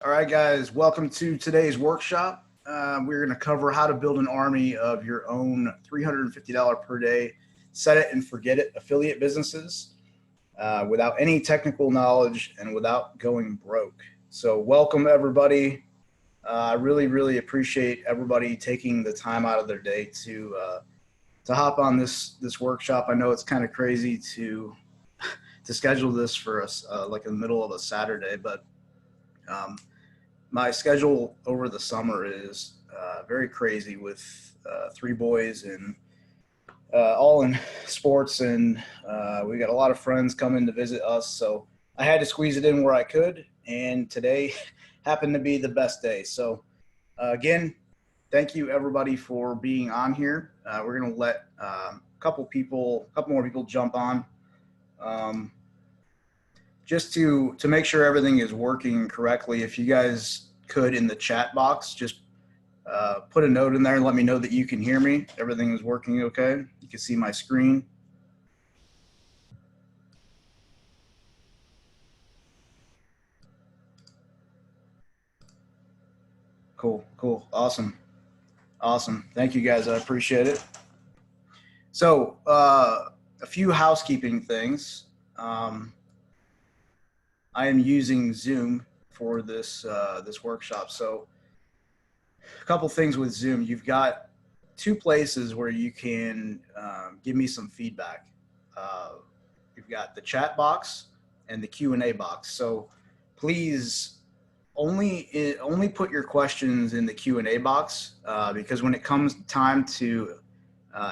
All right, guys, welcome to today's workshop. We're going to cover how to build an army of your own $350 per day, set it and forget it affiliate businesses without any technical knowledge and without going broke. So welcome, everybody. I really appreciate everybody taking the time out of their day to hop on this workshop. I know it's kind of crazy to schedule this for us like in the middle of a Saturday, but my schedule over the summer is very crazy with three boys and all in sports, and we got a lot of friends coming to visit us, so I had to squeeze it in where I could, and today happened to be the best day. So again, thank you everybody for being on here. We're gonna let a couple more people jump on. Just to make sure everything is working correctly, if you guys could in the chat box, just put a note in there and let me know that you can hear me. Everything is working okay. You can see my screen. Cool. Awesome. Thank you guys. I appreciate it. So a few housekeeping things. I am using Zoom for this workshop. So a couple things with Zoom. You've got two places where you can give me some feedback. You've got the chat box and the Q&A box. So please only put your questions in the Q&A box because when it comes time to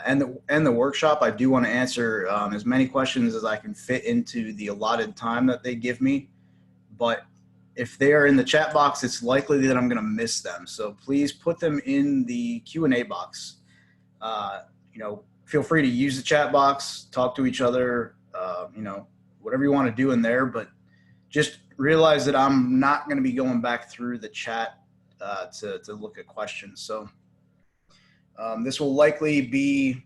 end the workshop, I do want to answer as many questions as I can fit into the allotted time that they give me. But if they are in the chat box, it's likely that I'm going to miss them. So please put them in the Q&A box. Feel free to use the chat box, talk to each other, whatever you want to do in there. But just realize that I'm not going to be going back through the chat to look at questions. So this will likely be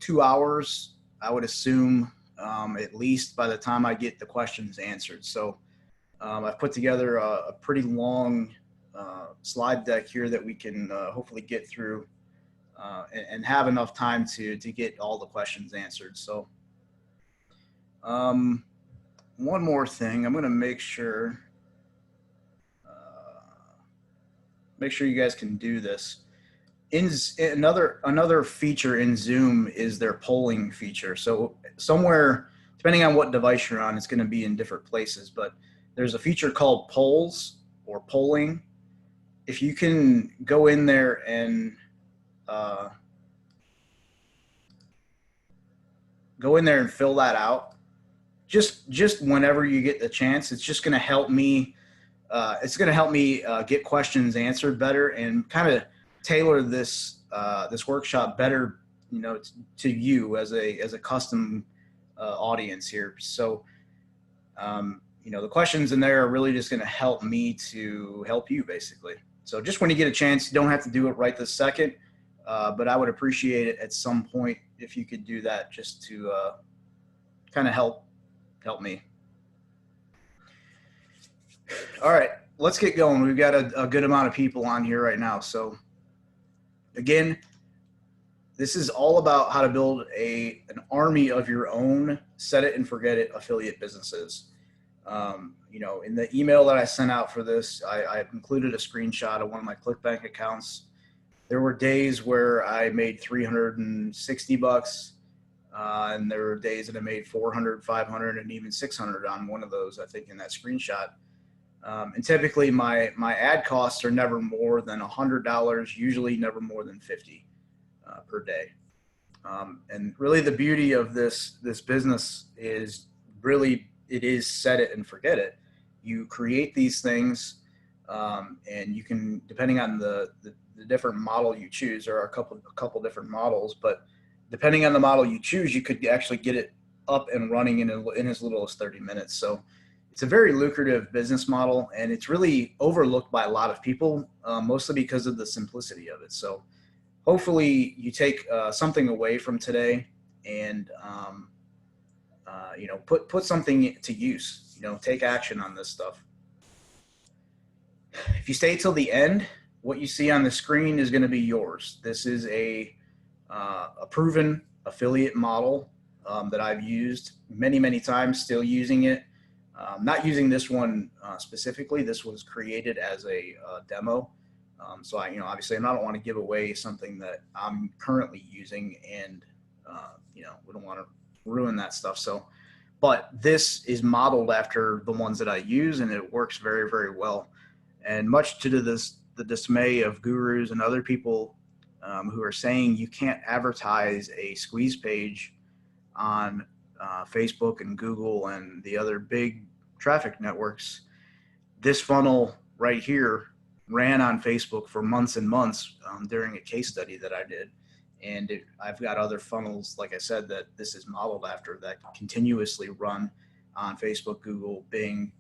2 hours, I would assume, at least by the time I get the questions answered. So I've put together a pretty long slide deck here that we can hopefully get through and have enough time to get all the questions answered. So one more thing, I'm going to make sure you guys can do this. Another feature in Zoom is their polling feature. So somewhere, depending on what device you're on, it's going to be in different places, but there's a feature called polls or polling. If you can go in there and fill that out, just whenever you get the chance, it's just going to help me. Get questions answered better and kind of tailor this workshop better, to you as a custom audience here. So, the questions in there are really just going to help me to help you, basically. So just when you get a chance, you don't have to do it right this second, but I would appreciate it at some point if you could do that, just to kind of help me. All right, let's get going. We've got a good amount of people on here right now. So again, this is all about how to build an army of your own set it and forget it affiliate businesses. In the email that I sent out for this, I included a screenshot of one of my Clickbank accounts. There were days where I made $360, and there were days that I made $400, $500, and even $600 on one of those, I think, in that screenshot. And typically my ad costs are never more than $100, usually never more than $50 per day. And really the beauty of this business is really, it is set it and forget it. You create these things, and you can, depending on the different model you choose, there are a couple different models, but depending on the model you choose, you could actually get it up and running in as little as 30 minutes. So it's a very lucrative business model, and it's really overlooked by a lot of people, mostly because of the simplicity of it. So hopefully you take something away from today and put something to use. Take action on this stuff. If you stay till the end, what you see on the screen is going to be yours. This is a proven affiliate model that I've used many, many times, still using it. Not using this one specifically. This was created as a demo. So obviously I don't want to give away something that I'm currently using, and we don't want to ruin that stuff. So, but this is modeled after the ones that I use, and it works very, very well. And much to the dismay of gurus and other people who are saying you can't advertise a squeeze page on Facebook and Google and the other big traffic networks, this funnel right here ran on Facebook for months and months during a case study that I did. And I've got other funnels, like I said, that this is modeled after, that continuously run on Facebook, Google, Bing,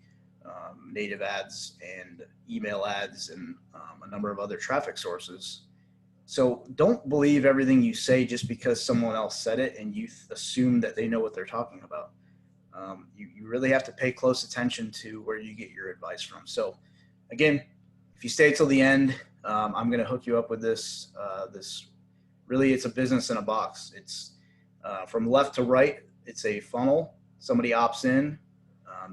native ads, and email ads, and a number of other traffic sources. So don't believe everything you say just because someone else said it and you assume that they know what they're talking about. You really have to pay close attention to where you get your advice from. So again, if you stay till the end, I'm going to hook you up with this. Really, it's a business in a box. It's from left to right. It's a funnel. Somebody opts in.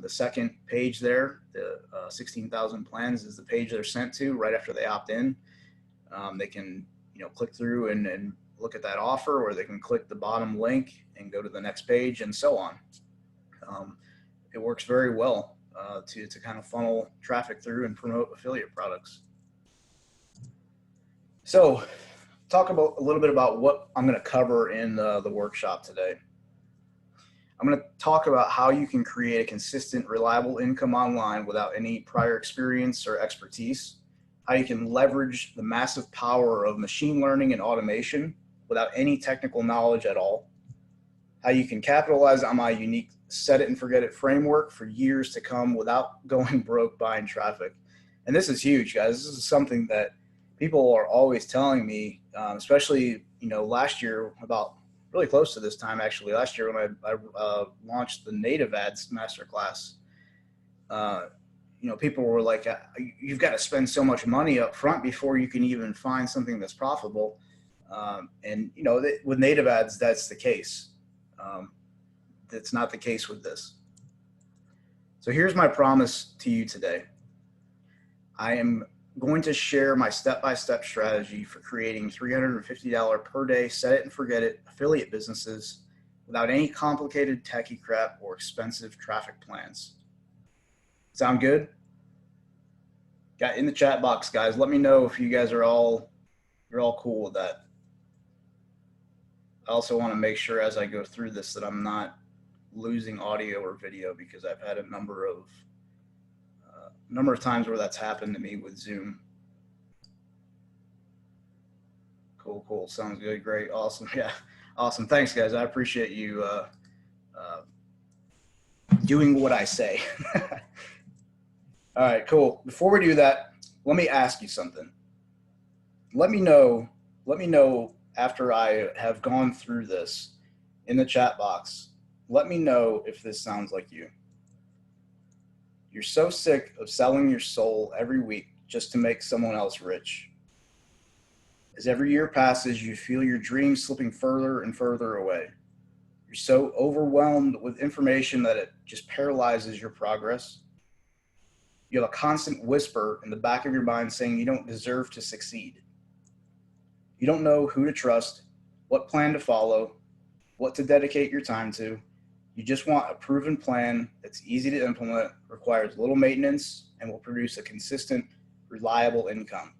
The second page there, the 16,000 plans, is the page they're sent to right after they opt in. They can click through and look at that offer, or they can click the bottom link and go to the next page, and so on. It works very well to kind of funnel traffic through and promote affiliate products. So talk about a little bit about what I'm going to cover in the workshop today. I'm going to talk about how you can create a consistent, reliable income online without any prior experience or expertise, how you can leverage the massive power of machine learning and automation without any technical knowledge at all, how you can capitalize on my unique set it and forget it framework for years to come without going broke buying traffic. And this is huge, guys. This is something that people are always telling me, especially, last year, about really close to this time, actually, last year when I launched the native ads masterclass. People were like, you've got to spend so much money up front before you can even find something that's profitable. With native ads, that's the case. That's not the case with this. So here's my promise to you today. I am going to share my step-by-step strategy for creating $350 per day set it and forget it affiliate businesses without any complicated techie crap or expensive traffic plans. Sound good? Got in the chat box, guys. Let me know if you guys are you're all cool with that. I also want to make sure as I go through this that I'm not losing audio or video, because I've had a number of times where that's happened to me with Zoom. Cool. Sounds good. Great. Awesome. Yeah. Awesome. Thanks, guys. I appreciate you doing what I say. All right, cool. Before we do that, let me ask you something. Let me know after I have gone through this in the chat box. Let me know if this sounds like you. You're so sick of selling your soul every week just to make someone else rich. As every year passes, you feel your dreams slipping further and further away. You're so overwhelmed with information that it just paralyzes your progress. You have a constant whisper in the back of your mind saying you don't deserve to succeed. You don't know who to trust, what plan to follow, what to dedicate your time to. You just want a proven plan that's easy to implement, requires little maintenance, and will produce a consistent, reliable income.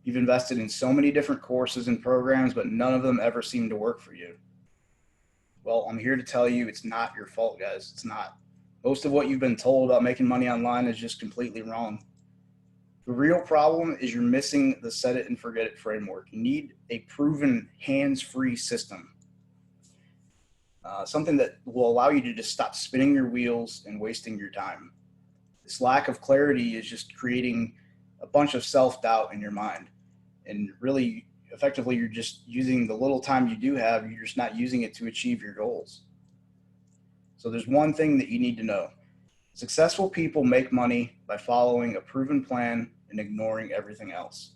You've invested in so many different courses and programs, but none of them ever seem to work for you. Well, I'm here to tell you it's not your fault, guys. It's not. Most of what you've been told about making money online is just completely wrong. The real problem is you're missing the set it and forget it framework. You need a proven hands-free system. Something that will allow you to just stop spinning your wheels and wasting your time. This lack of clarity is just creating a bunch of self-doubt in your mind. And really, effectively, you're just using the little time you do have, you're just not using it to achieve your goals. So there's one thing that you need to know. Successful people make money by following a proven plan and ignoring everything else.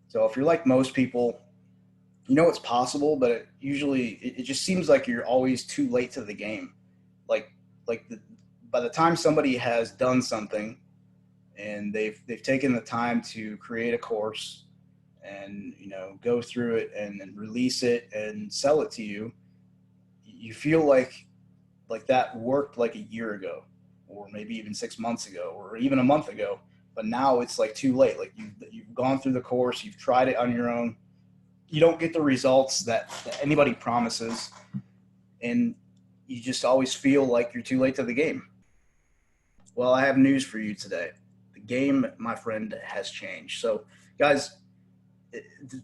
So if you're like most people, you know it's possible, but it just seems like you're always too late to the game. Like by the time somebody has done something and they've taken the time to create a course and go through it and then release it and sell it to you, you feel like that worked like a year ago, or maybe even 6 months ago, or even a month ago. But now it's like too late. Like you've gone through the course, you've tried it on your own. You don't get the results that anybody promises, and you just always feel like you're too late to the game. Well, I have news for you today. The game, my friend, has changed. So, guys,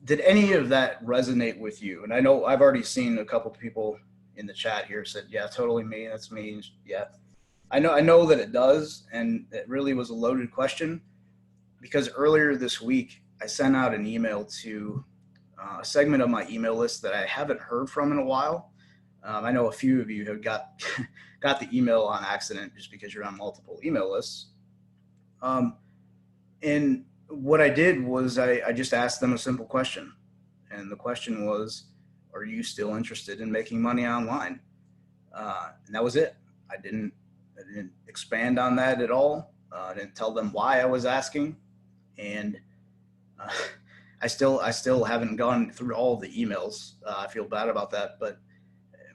did any of that resonate with you? And I know I've already seen a couple of people in the chat here said, "Yeah, totally me. That's me." Yeah, I know that it does, and it really was a loaded question because earlier this week I sent out an email to a segment of my email list that I haven't heard from in a while. I know a few of you have got got the email on accident just because you're on multiple email lists. And what I did was I just asked them a simple question, and the question was, "Are you still interested in making money online?" And that was it. I didn't expand on that at all. I didn't tell them why I was asking, and uh, I still haven't gone through all of the emails. I feel bad about that, but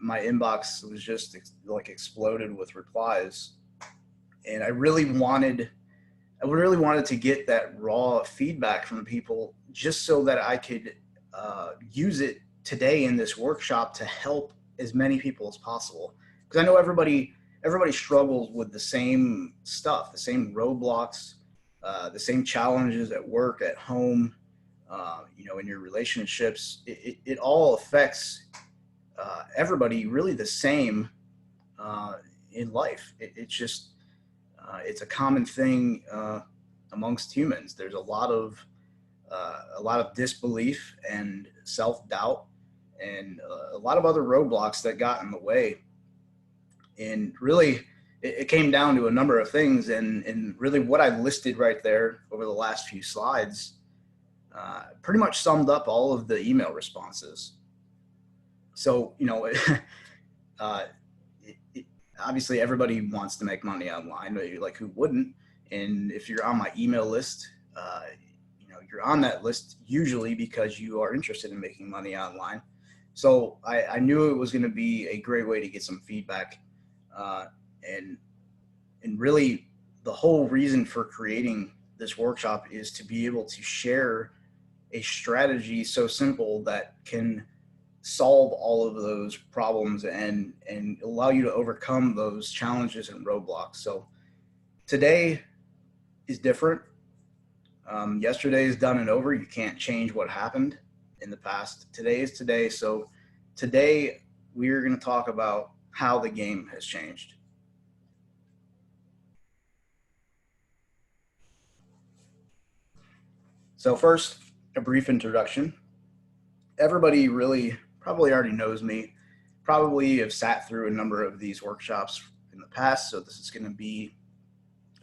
my inbox was just like exploded with replies, and I really wanted to get that raw feedback from people just so that I could use it today in this workshop to help as many people as possible. Because I know everybody struggles with the same stuff, the same roadblocks, the same challenges at work, at home, in your relationships. It all affects everybody really the same in life. It's a common thing amongst humans. There's a lot of disbelief and self-doubt and a lot of other roadblocks that got in the way. And really, it came down to a number of things. And really, what I listed right there over the last few slides pretty much summed up all of the email responses. So, uh, obviously everybody wants to make money online. Like, who wouldn't? And if you're on my email list, you're on that list usually because you are interested in making money online. So I knew it was going to be a great way to get some feedback, uh, and really the whole reason for creating this workshop is to be able to share a strategy so simple that can solve all of those problems and allow you to overcome those challenges and roadblocks. So today is different. Yesterday is done and over. You can't change what happened in the past. Today is today. So today we're going to talk about how the game has changed. So first, a brief introduction. Everybody really probably already knows me, probably have sat through a number of these workshops in the past. So this is going to be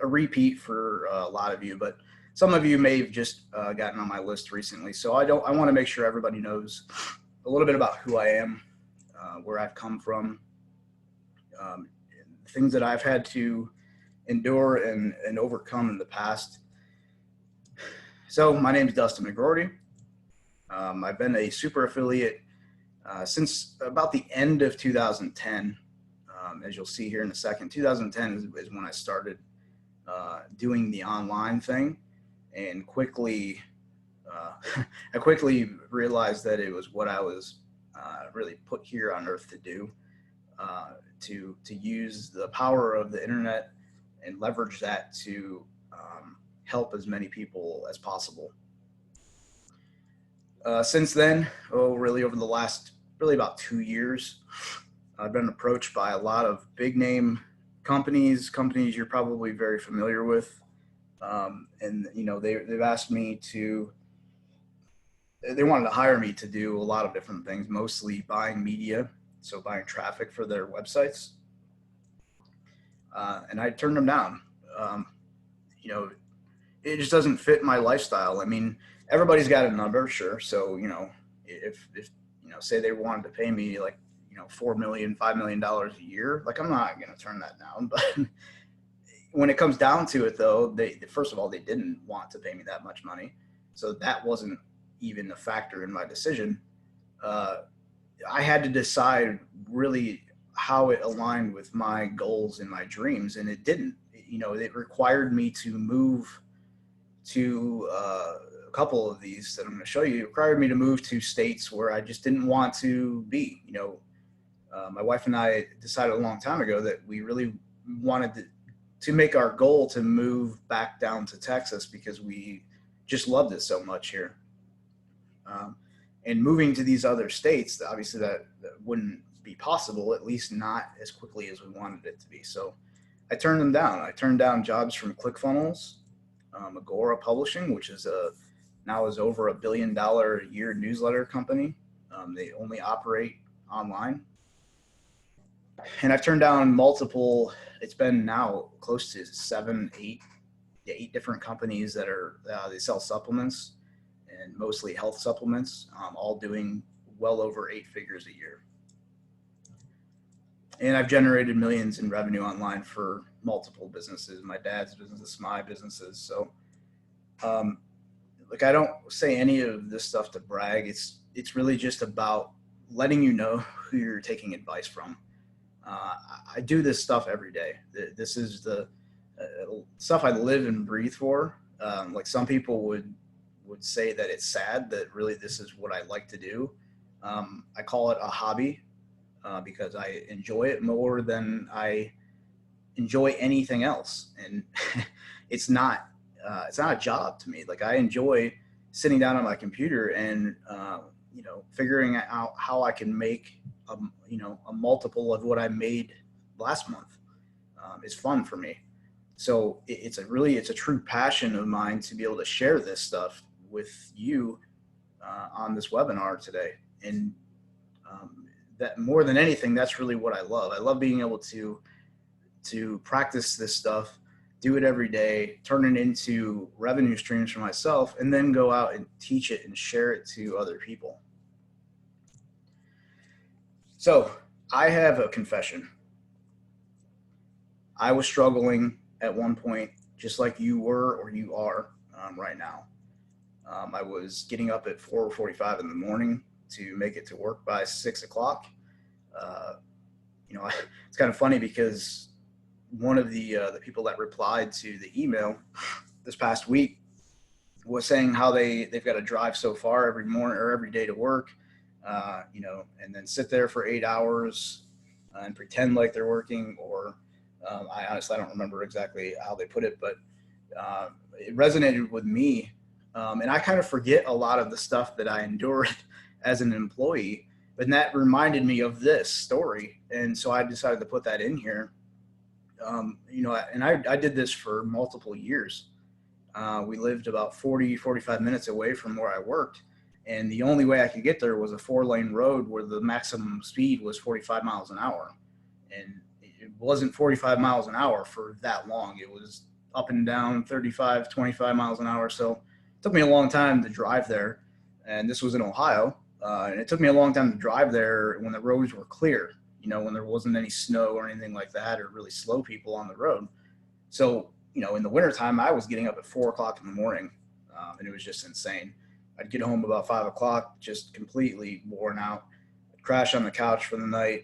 a repeat for a lot of you, but some of you may have just gotten on my list recently. So I want to make sure everybody knows a little bit about who I am, where I've come from, things that I've had to endure and overcome in the past. So my name is Dustin McGroarty. I've been a super affiliate since about the end of 2010. As you'll see here in a second, 2010 is when I started doing the online thing, and I quickly realized that it was what I was really put here on earth to do, to use the power of the internet and leverage that to help as many people as possible. Since then, really over the last about 2 years, I've been approached by a lot of big name companies you're probably very familiar with. And they've asked me they wanted to hire me to do a lot of different things, mostly buying media, so buying traffic for their websites. and I turned them down. Um, you know, it just doesn't fit my lifestyle. I mean, everybody's got a number, sure. So, if say they wanted to pay me like, 4 million, $5 million a year, like I'm not going to turn that down. But when it comes down to it though, first of all, they didn't want to pay me that much money. So that wasn't even a factor in my decision. I had to decide really how it aligned with my goals and my dreams, and it didn't. It required me to move to a couple of these that I'm going to show you. It required me to move to states where I just didn't want to be. My wife and I decided a long time ago that we really wanted to make our goal to move back down to Texas because we just loved it so much here. And moving to these other states, obviously that wouldn't be possible, at least not as quickly as we wanted it to be. So I turned them down. I turned down jobs from ClickFunnels, Agora Publishing, which is now is over $1 billion a year newsletter company. They only operate online. And I've turned down multiple, it's been now close to 8 different companies that are, they sell supplements and mostly health supplements, all doing well over 8 figures a year. And I've generated millions in revenue online for multiple businesses, my dad's business, my businesses. So, I don't say any of this stuff to brag. It's really just about letting you know who you're taking advice from. I do this stuff every day. This is the stuff I live and breathe for. Like some people would say that it's sad that really this is what I like to do. I call it a hobby because I enjoy it more than I enjoy anything else. And it's not a job to me. Like I enjoy sitting down on my computer and, figuring out how I can make a multiple of what I made last month is fun for me. So it's a true passion of mine to be able to share this stuff with you on this webinar today. And that more than anything, that's really what I love. I love being able to practice this stuff, do it every day, turn it into revenue streams for myself, and then go out and teach it and share it to other people. So I have a confession. I was struggling at one point, just like you were or you are right now. I was getting up at 4:45 in the morning to make it to work by 6 o'clock. It's kind of funny because one of the people that replied to the email this past week was saying how they've got to drive so far every morning or every day to work, and then sit there for 8 hours and pretend like they're working. Or I honestly don't remember exactly how they put it, but it resonated with me. And I kind of forget a lot of the stuff that I endured as an employee, but that reminded me of this story. And so I decided to put that in here. And I did this for multiple years. We lived about 45 minutes away from where I worked. And the only way I could get there was a 4-lane road where the maximum speed was 45 miles an hour. And it wasn't 45 miles an hour for that long. It was up and down 35, 25 miles an hour. So it took me a long time to drive there. And this was in Ohio. And it took me a long time to drive there when the roads were clear, when there wasn't any snow or anything like that, or really slow people on the road. So, in the wintertime, I was getting up at 4 o'clock in the morning, and it was just insane. I'd get home about 5 o'clock, just completely worn out. I'd crash on the couch for the night,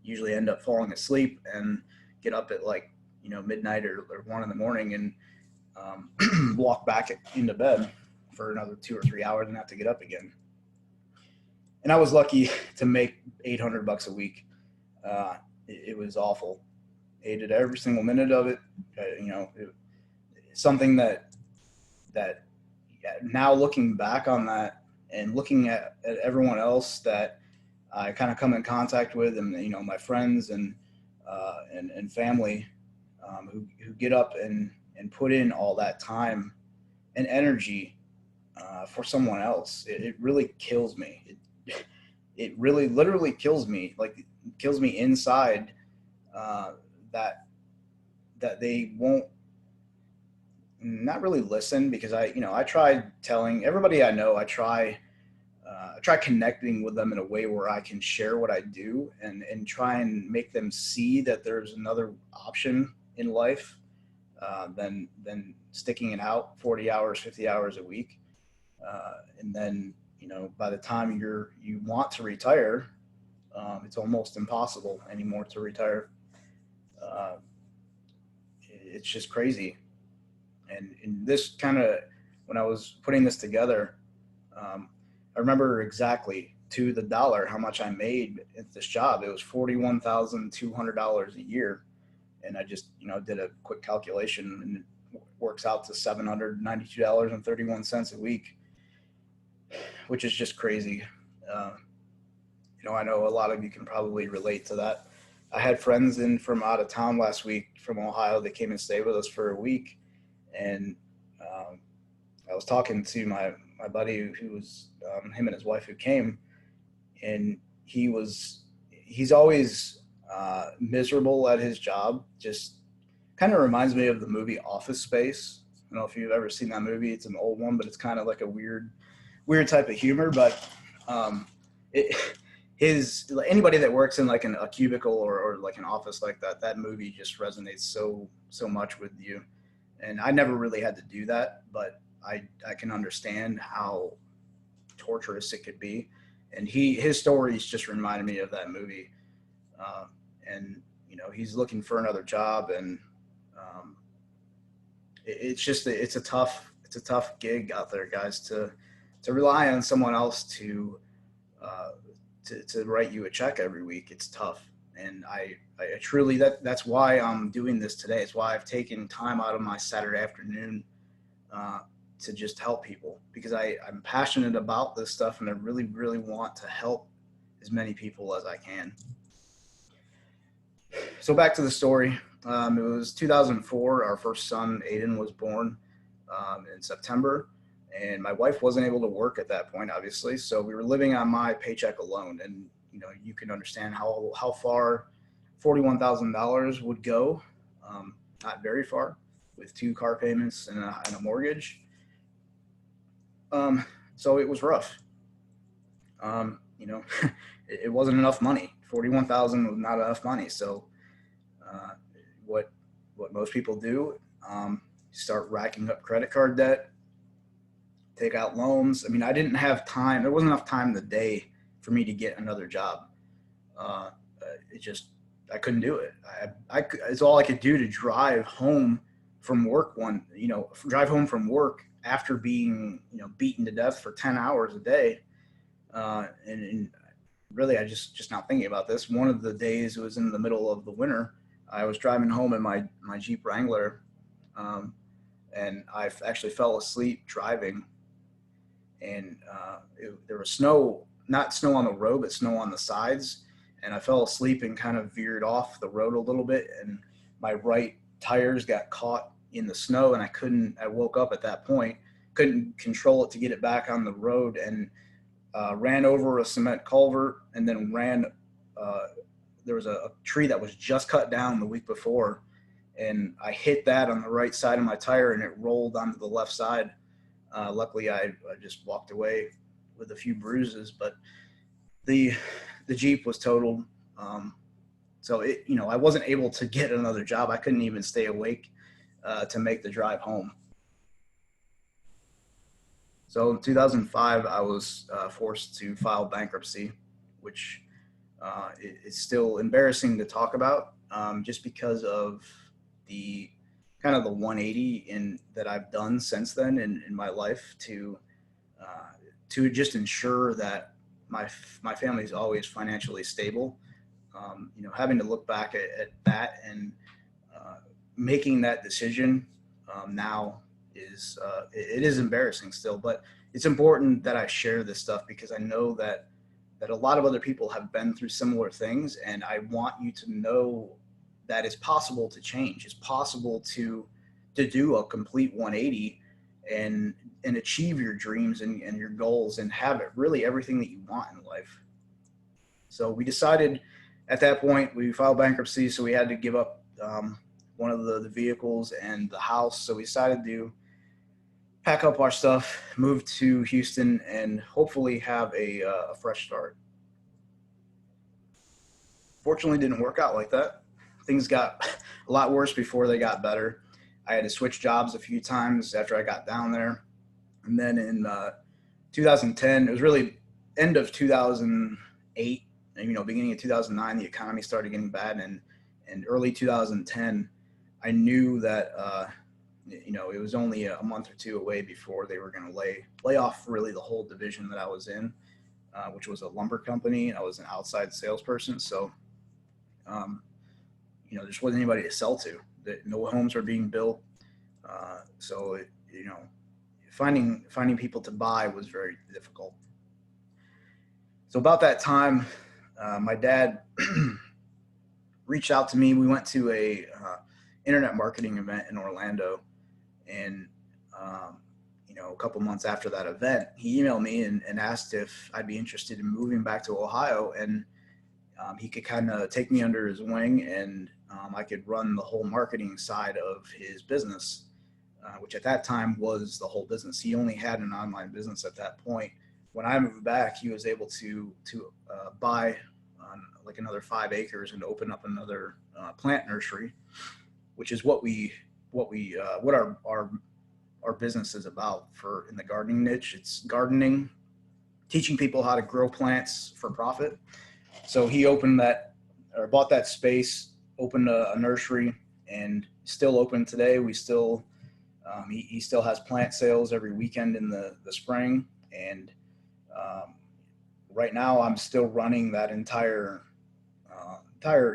usually end up falling asleep and get up at midnight or 1 in the morning and walk back into bed for another 2 or 3 hours and have to get up again. And I was lucky to make $800 a week. It was awful. Hated every single minute of it. Something that now looking back on that and looking at everyone else that I kind of come in contact with, and my friends and family who get up and put in all that time and energy for someone else, it really kills me. It really literally kills me, kills me inside, that they won't, not really listen, because I tried telling everybody I know, I try connecting with them in a way where I can share what I do and try and make them see that there's another option in life than sticking it out 40 hours, 50 hours a week. And then, by the time you want to retire, it's almost impossible anymore to retire. Uh, it's just crazy. And this kind of, when I was putting this together, I remember exactly to the dollar how much I made at this job. It was $41,200 a year. And I just, did a quick calculation, and it works out to $792.31 a week, which is just crazy. Uh, I know a lot of you can probably relate to that. I had friends in from out of town last week from Ohio. They came and stayed with us for a week. And I was talking to my buddy who was him and his wife who came, and he's always miserable at his job. Just kind of reminds me of the movie Office Space. I don't know if you've ever seen that movie. It's an old one, but it's kind of like a weird type of humor. But anybody that works in like a cubicle or like an office like that movie just resonates so much with you. And I never really had to do that, but I can understand how torturous it could be. And his stories just reminded me of that movie. And he's looking for another job, and it's a tough gig out there, guys, to rely on someone else to write you a check every week. It's tough. And I truly, that's why I'm doing this today. It's why I've taken time out of my Saturday afternoon to just help people, because I'm passionate about this stuff, and I really, really want to help as many people as I can. So back to the story. It was 2004. Our first son, Aiden, was born in September, and my wife wasn't able to work at that point, obviously. So we were living on my paycheck alone, and you can understand how far $41,000 would go. Not very far, with 2 car payments and a mortgage. So it was rough. It wasn't enough money. 41,000 was not enough money. So what most people do, start racking up credit card debt, take out loans. I mean, I didn't have time. There wasn't enough time in the day for me to get another job. I couldn't do it. It's all I could do to drive home from work after being, beaten to death for 10 hours a day. And really, I just now thinking about this. One of the days, it was in the middle of the winter. I was driving home in my Jeep Wrangler, and I actually fell asleep driving. And there was snow, not snow on the road, but snow on the sides. And I fell asleep and kind of veered off the road a little bit, and my right tires got caught in the snow, and I woke up at that point, couldn't control it to get it back on the road, and ran over a cement culvert, and then there was a tree that was just cut down the week before, and I hit that on the right side of my tire, and it rolled onto the left side. Luckily, I just walked away with a few bruises, but the Jeep was totaled. So I wasn't able to get another job. I couldn't even stay awake to make the drive home. So in 2005, I was forced to file bankruptcy, which is still embarrassing to talk about, just because of the kind of the 180 that I've done since then in my life to just ensure that my family is always financially stable. Having to look back at that and making that decision now it is embarrassing still, but it's important that I share this stuff, because I know that a lot of other people have been through similar things, and I want you to know that it's possible to change. It's possible to do a complete 180 and achieve your dreams and your goals and have really everything that you want in life. So we decided at that point, we filed bankruptcy, so we had to give up one of the vehicles and the house. So we decided to pack up our stuff, move to Houston, and hopefully have a fresh start. Fortunately, didn't work out like that. Things got a lot worse before they got better. I had to switch jobs a few times after I got down there. And then in 2010, it was really end of 2008, and, beginning of 2009, the economy started getting bad. And early 2010, I knew that, it was only a month or two away before they were going to lay off really the whole division that I was in, which was a lumber company. I was an outside salesperson. So, there just wasn't anybody to sell to. No homes were being built. So, finding people to buy was very difficult. So about that time, my dad reached out to me. We went to a internet marketing event in Orlando, and a couple months after that event, he emailed me and asked if I'd be interested in moving back to Ohio, and he could kind of take me under his wing, and I could run the whole marketing side of his business, which at that time was the whole business. He only had an online business at that point. When I moved back, he was able to buy like another 5 acres and open up another plant nursery, which is what our business is about for in the gardening niche. It's gardening, teaching people how to grow plants for profit. So he bought that space, opened a nursery, and still open today. We still he still has plant sales every weekend in the spring, and right now I'm still running that entire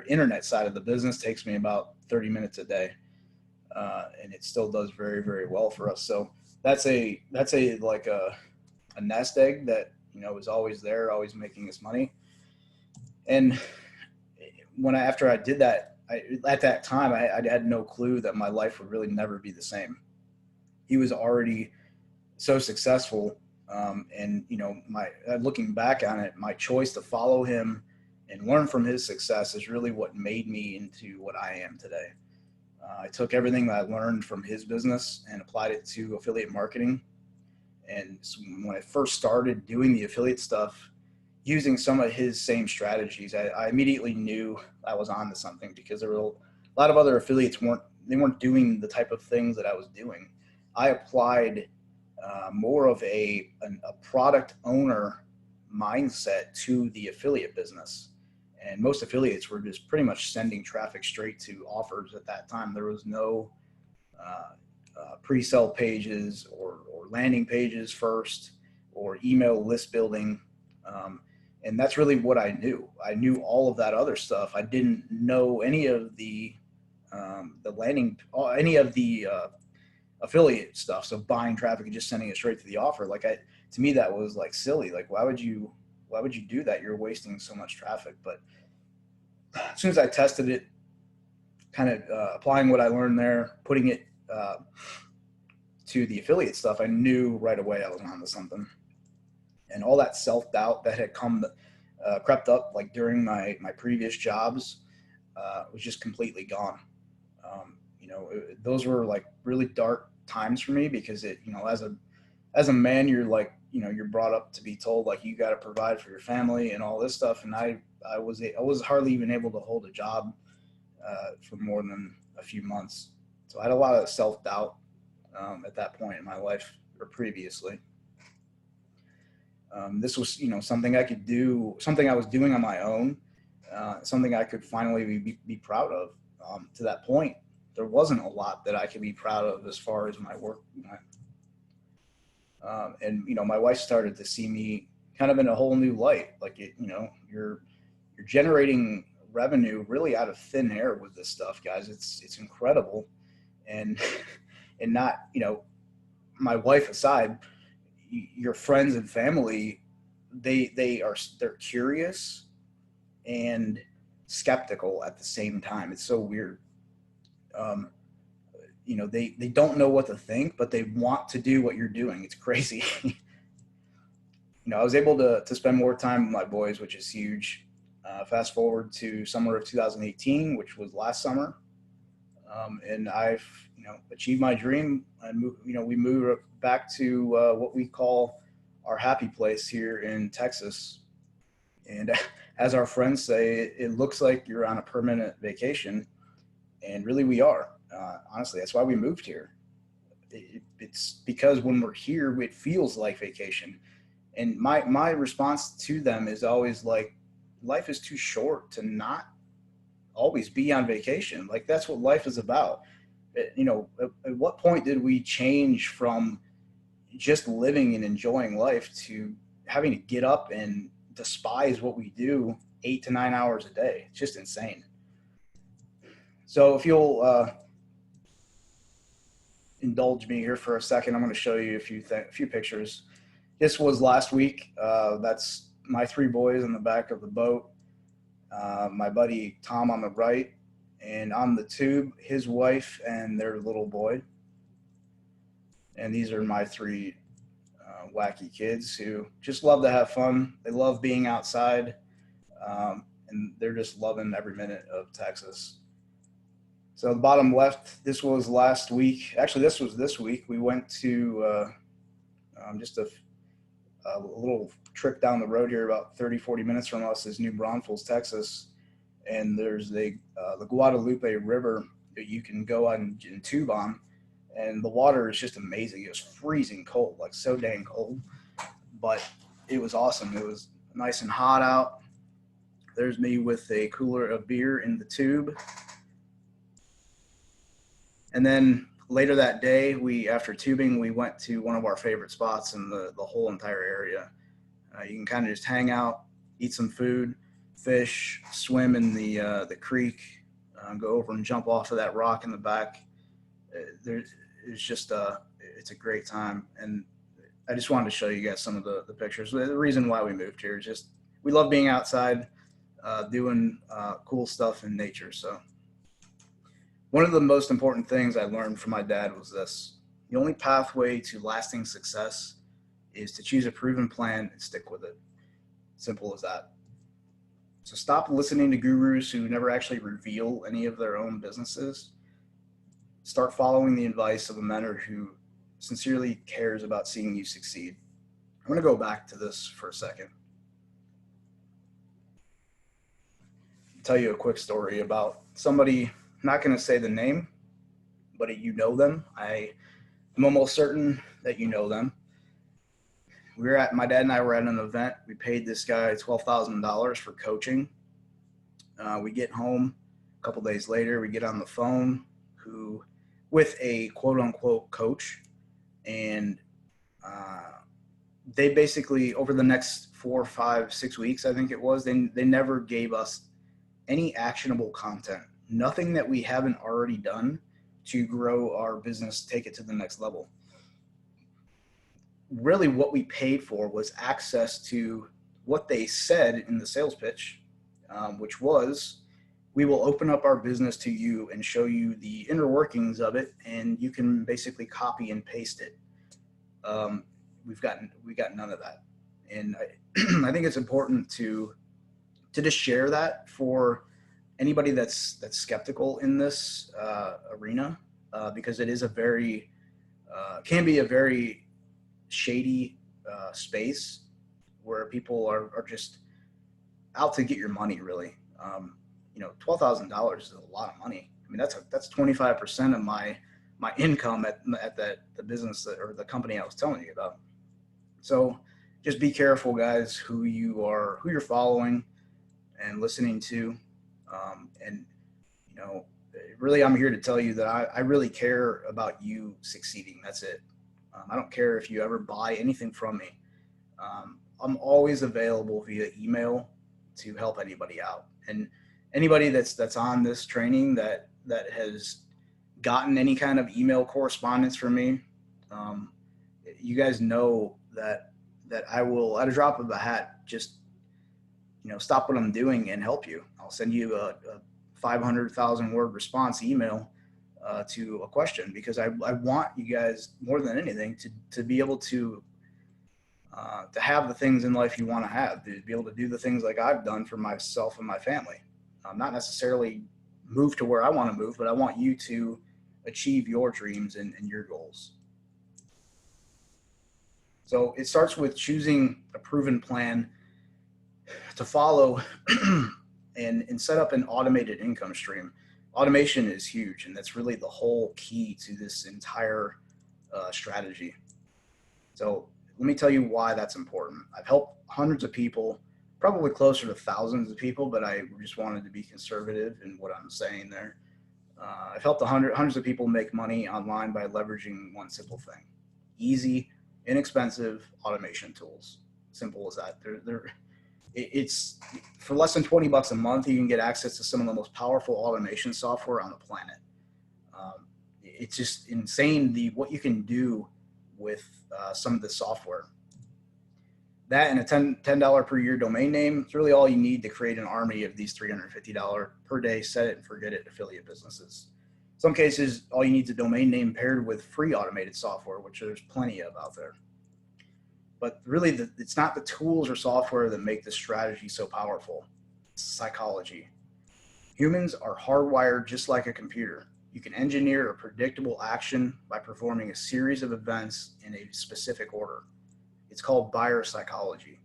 internet side of the business. Takes me about 30 minutes a day, and it still does very, very well for us. So that's a nest egg that is always there, always making us money. And after I did that, at that time I had no clue that my life would really never be the same. He was already so successful, and looking back on it, my choice to follow him and learn from his success is really what made me into what I am today. I took everything that I learned from his business and applied it to affiliate marketing. And so when I first started doing the affiliate stuff, using some of his same strategies, I immediately knew I was onto something, because there were a lot of other affiliates weren't doing the type of things that I was doing. I applied more of a product owner mindset to the affiliate business. And most affiliates were just pretty much sending traffic straight to offers at that time. There was no pre-sale pages or landing pages first, or email list building. And that's really what I knew. I knew all of that other stuff. I didn't know any of the affiliate stuff. So buying traffic and just sending it straight to the offer. To me, that was like silly. Like, why would you do that? You're wasting so much traffic. But as soon as I tested it, kind of applying what I learned there, putting it to the affiliate stuff, I knew right away I was onto something. And all that self-doubt that had crept up like during my previous jobs was just completely gone. Those were like really dark times for me, because as a man, you're like, you're brought up to be told like you got to provide for your family and all this stuff. And I was hardly even able to hold a job for more than a few months. So I had a lot of self-doubt at that point in my life, or previously. This was, something I could do, something I was doing on my own, something I could finally be proud of. To that point, there wasn't a lot that I could be proud of as far as my work went. And my wife started to see me kind of in a whole new light. Like, you're generating revenue really out of thin air with this stuff, guys. It's incredible. And not, my wife aside, your friends and family, they're curious and skeptical at the same time. It's so weird. They don't know what to think, but they want to do what you're doing. It's crazy. I was able to spend more time with my boys, which is huge. Fast forward to summer of 2018, which was last summer. And I've, achieved my dream. And we moved back to what we call our happy place here in Texas. And as our friends say, it looks like you're on a permanent vacation, and really we are. Honestly, that's why we moved here. It's because when we're here, it feels like vacation. And my response to them is always like, life is too short to not always be on vacation. Like, that's what life is about. At what point did we change from just living and enjoying life to having to get up and despise what we do 8 to 9 hours a day? It's just insane. So if you'll indulge me here for a second, I'm going to show you a few pictures. This was last week. That's my three boys in the back of the boat. My buddy Tom on the right, and on the tube, his wife and their little boy. And these are my three wacky kids who just love to have fun. They love being outside, and they're just loving every minute of Texas. So the bottom left, this was last week. Actually, this was this week. We went to just a little trip down the road here, about 30, 40 minutes from us, is New Braunfels, Texas. And there's the Guadalupe River that you can go on and tube on. And the water is just amazing. It was freezing cold, like so dang cold. But it was awesome. It was nice and hot out. There's me with a cooler of beer in the tube. And then later that day, after tubing, we went to one of our favorite spots in the whole entire area. You can kind of just hang out, eat some food, fish, swim in the creek, go over and jump off of that rock in the back. It's a great time. And I just wanted to show you guys some of the pictures. The reason why we moved here is just we love being outside, doing cool stuff in nature. So one of the most important things I learned from my dad was this: the only pathway to lasting success is to choose a proven plan and stick with it. Simple as that. So stop listening to gurus who never actually reveal any of their own businesses. Start following the advice of a mentor who sincerely cares about seeing you succeed. I'm going to go back to this for a second. I'll tell you a quick story about somebody. I'm not going to say the name, but you know them. I am almost certain that you know them. My dad and I were at an event. We paid this guy $12,000 for coaching. We get home a couple days later. We get on the phone with a quote unquote coach, and they basically, over the next 4, 5, 6 weeks, I think it was, they never gave us any actionable content. Nothing that we haven't already done to grow our business, take it to the next level. Really what we paid for was access to what they said in the sales pitch, which was, we will open up our business to you and show you the inner workings of it, and you can basically copy and paste it. We got none of that. And I think it's important to just share that for anybody that's skeptical in this arena, because it is can be a very shady space where people are just out to get your money, really. $12,000 is a lot of money. I mean, that's 25% of my income at the business or the company I was telling you about. So just be careful, guys, who you're following and listening to. And really, I'm here to tell you that I really care about you succeeding. That's it. I don't care if you ever buy anything from me. I'm always available via email to help anybody out. And anybody that's on this training that has gotten any kind of email correspondence from me, you guys know that I will, at a drop of a hat, just stop what I'm doing and help you. I'll send you a 500,000 word response email to a question, because I want you guys more than anything to be able to have the things in life you want to have, to be able to do the things like I've done for myself and my family. Not necessarily move to where I want to move, but I want you to achieve your dreams and your goals. So it starts with choosing a proven plan to follow and set up an automated income stream. Automation is huge, and that's really the whole key to this entire strategy. So let me tell you why that's important. I've helped hundreds of people, probably closer to thousands of people, but I just wanted to be conservative in what I'm saying there. I've helped hundreds of people make money online by leveraging one simple thing: easy, inexpensive automation tools. Simple as that. It's for less than $20 a month, you can get access to some of the most powerful automation software on the planet. It's just insane what you can do with some of the software. That and a $10 per year domain name, it's really all you need to create an army of these $350 per day, set it and forget it affiliate businesses. In some cases, all you need is a domain name paired with free automated software, which there's plenty of out there. But really, it's not the tools or software that make this strategy so powerful. It's psychology. Humans are hardwired just like a computer. You can engineer a predictable action by performing a series of events in a specific order. It's called buyer psychology.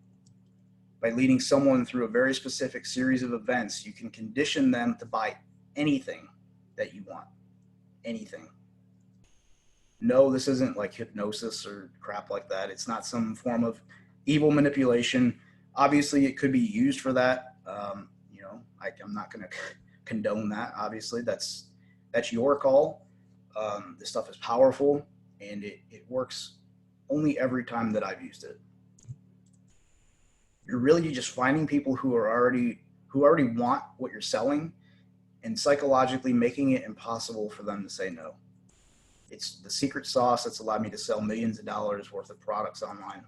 By leading someone through a very specific series of events, you can condition them to buy anything that you want. Anything. No, this isn't like hypnosis or crap like that. It's not some form of evil manipulation. Obviously, it could be used for that. I'm not going to condone that. Obviously, that's your call. This stuff is powerful, and it works only every time that I've used it. You're really just finding people who already want what you're selling, and psychologically making it impossible for them to say no. It's the secret sauce that's allowed me to sell millions of dollars worth of products online.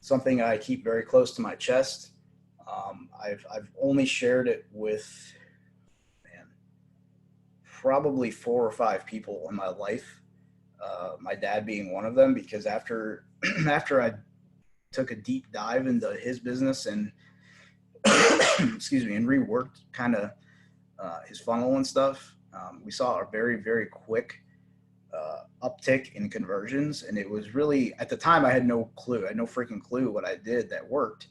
Something I keep very close to my chest. I've only shared it with, probably 4 or 5 people in my life. My dad being one of them, because after I took a deep dive into his business and excuse me, and reworked kind of his funnel and stuff, we saw a very, very quick uptick in conversions. And it was really, at the time, I had no clue. I had no freaking clue what I did that worked.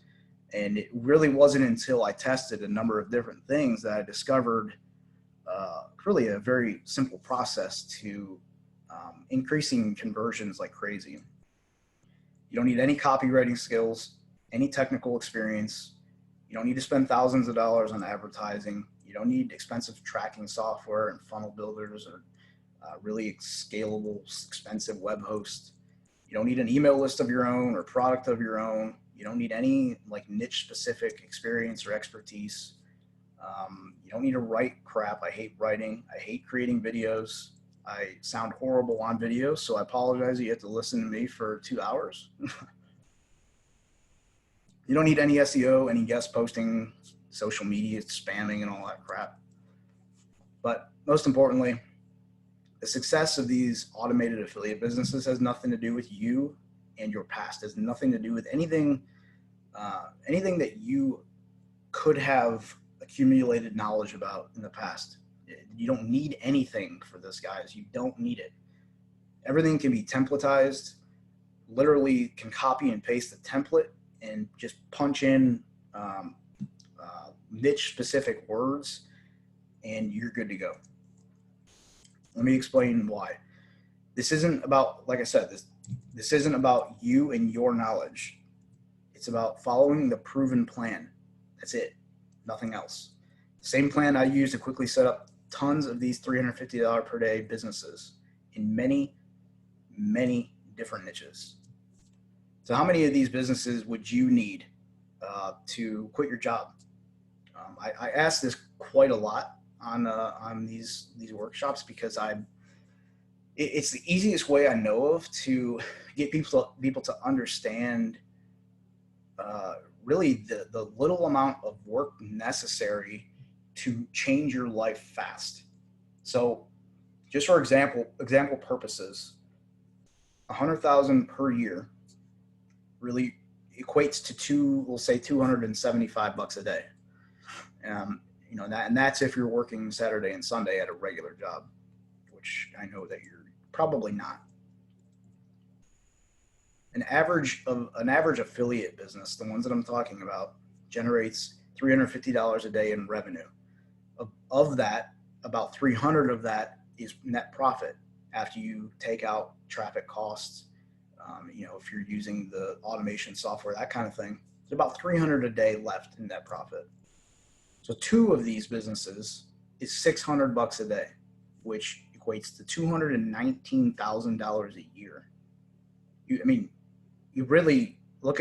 And it really wasn't until I tested a number of different things that I discovered really a very simple process to increasing conversions like crazy. You don't need any copywriting skills, any technical experience. You don't need to spend thousands of dollars on advertising. You don't need expensive tracking software and funnel builders or really scalable, expensive web hosts. You don't need an email list of your own or product of your own. You don't need any like niche specific experience or expertise. You don't need to write crap. I hate writing. I hate creating videos. I sound horrible on videos, so I apologize that you have to listen to me for 2 hours. You don't need any SEO, any guest posting, social media spamming, and all that crap. But most importantly, the success of these automated affiliate businesses has nothing to do with you and your past. It has nothing to do with anything that you could have accumulated knowledge about in the past. You don't need anything for this, guys. You don't need it. Everything can be templatized. Literally can copy and paste the template and just punch in niche specific words and you're good to go. Let me explain why. This isn't about, like I said, this isn't about you and your knowledge. It's about following the proven plan. That's it. Nothing else. The same plan I use to quickly set up tons of these $350 per day businesses in many, many different niches. So how many of these businesses would you need to quit your job? I ask this quite a lot on these workshops because it's the easiest way I know of to get people to understand really the little amount of work necessary to change your life fast. So just for example purposes, 100,000 per year really equates to we'll say $275 a day. and that's if you're working Saturday and Sunday at a regular job, which I know that you're probably not. An average affiliate business, the ones that I'm talking about, generates $350 a day in revenue. Of that, about 300 of that is net profit after you take out traffic costs. If you're using the automation software, that kind of thing, there's about 300 a day left in net profit. So 2 of these businesses is $600 a day, which equates to $219,000 a year. You really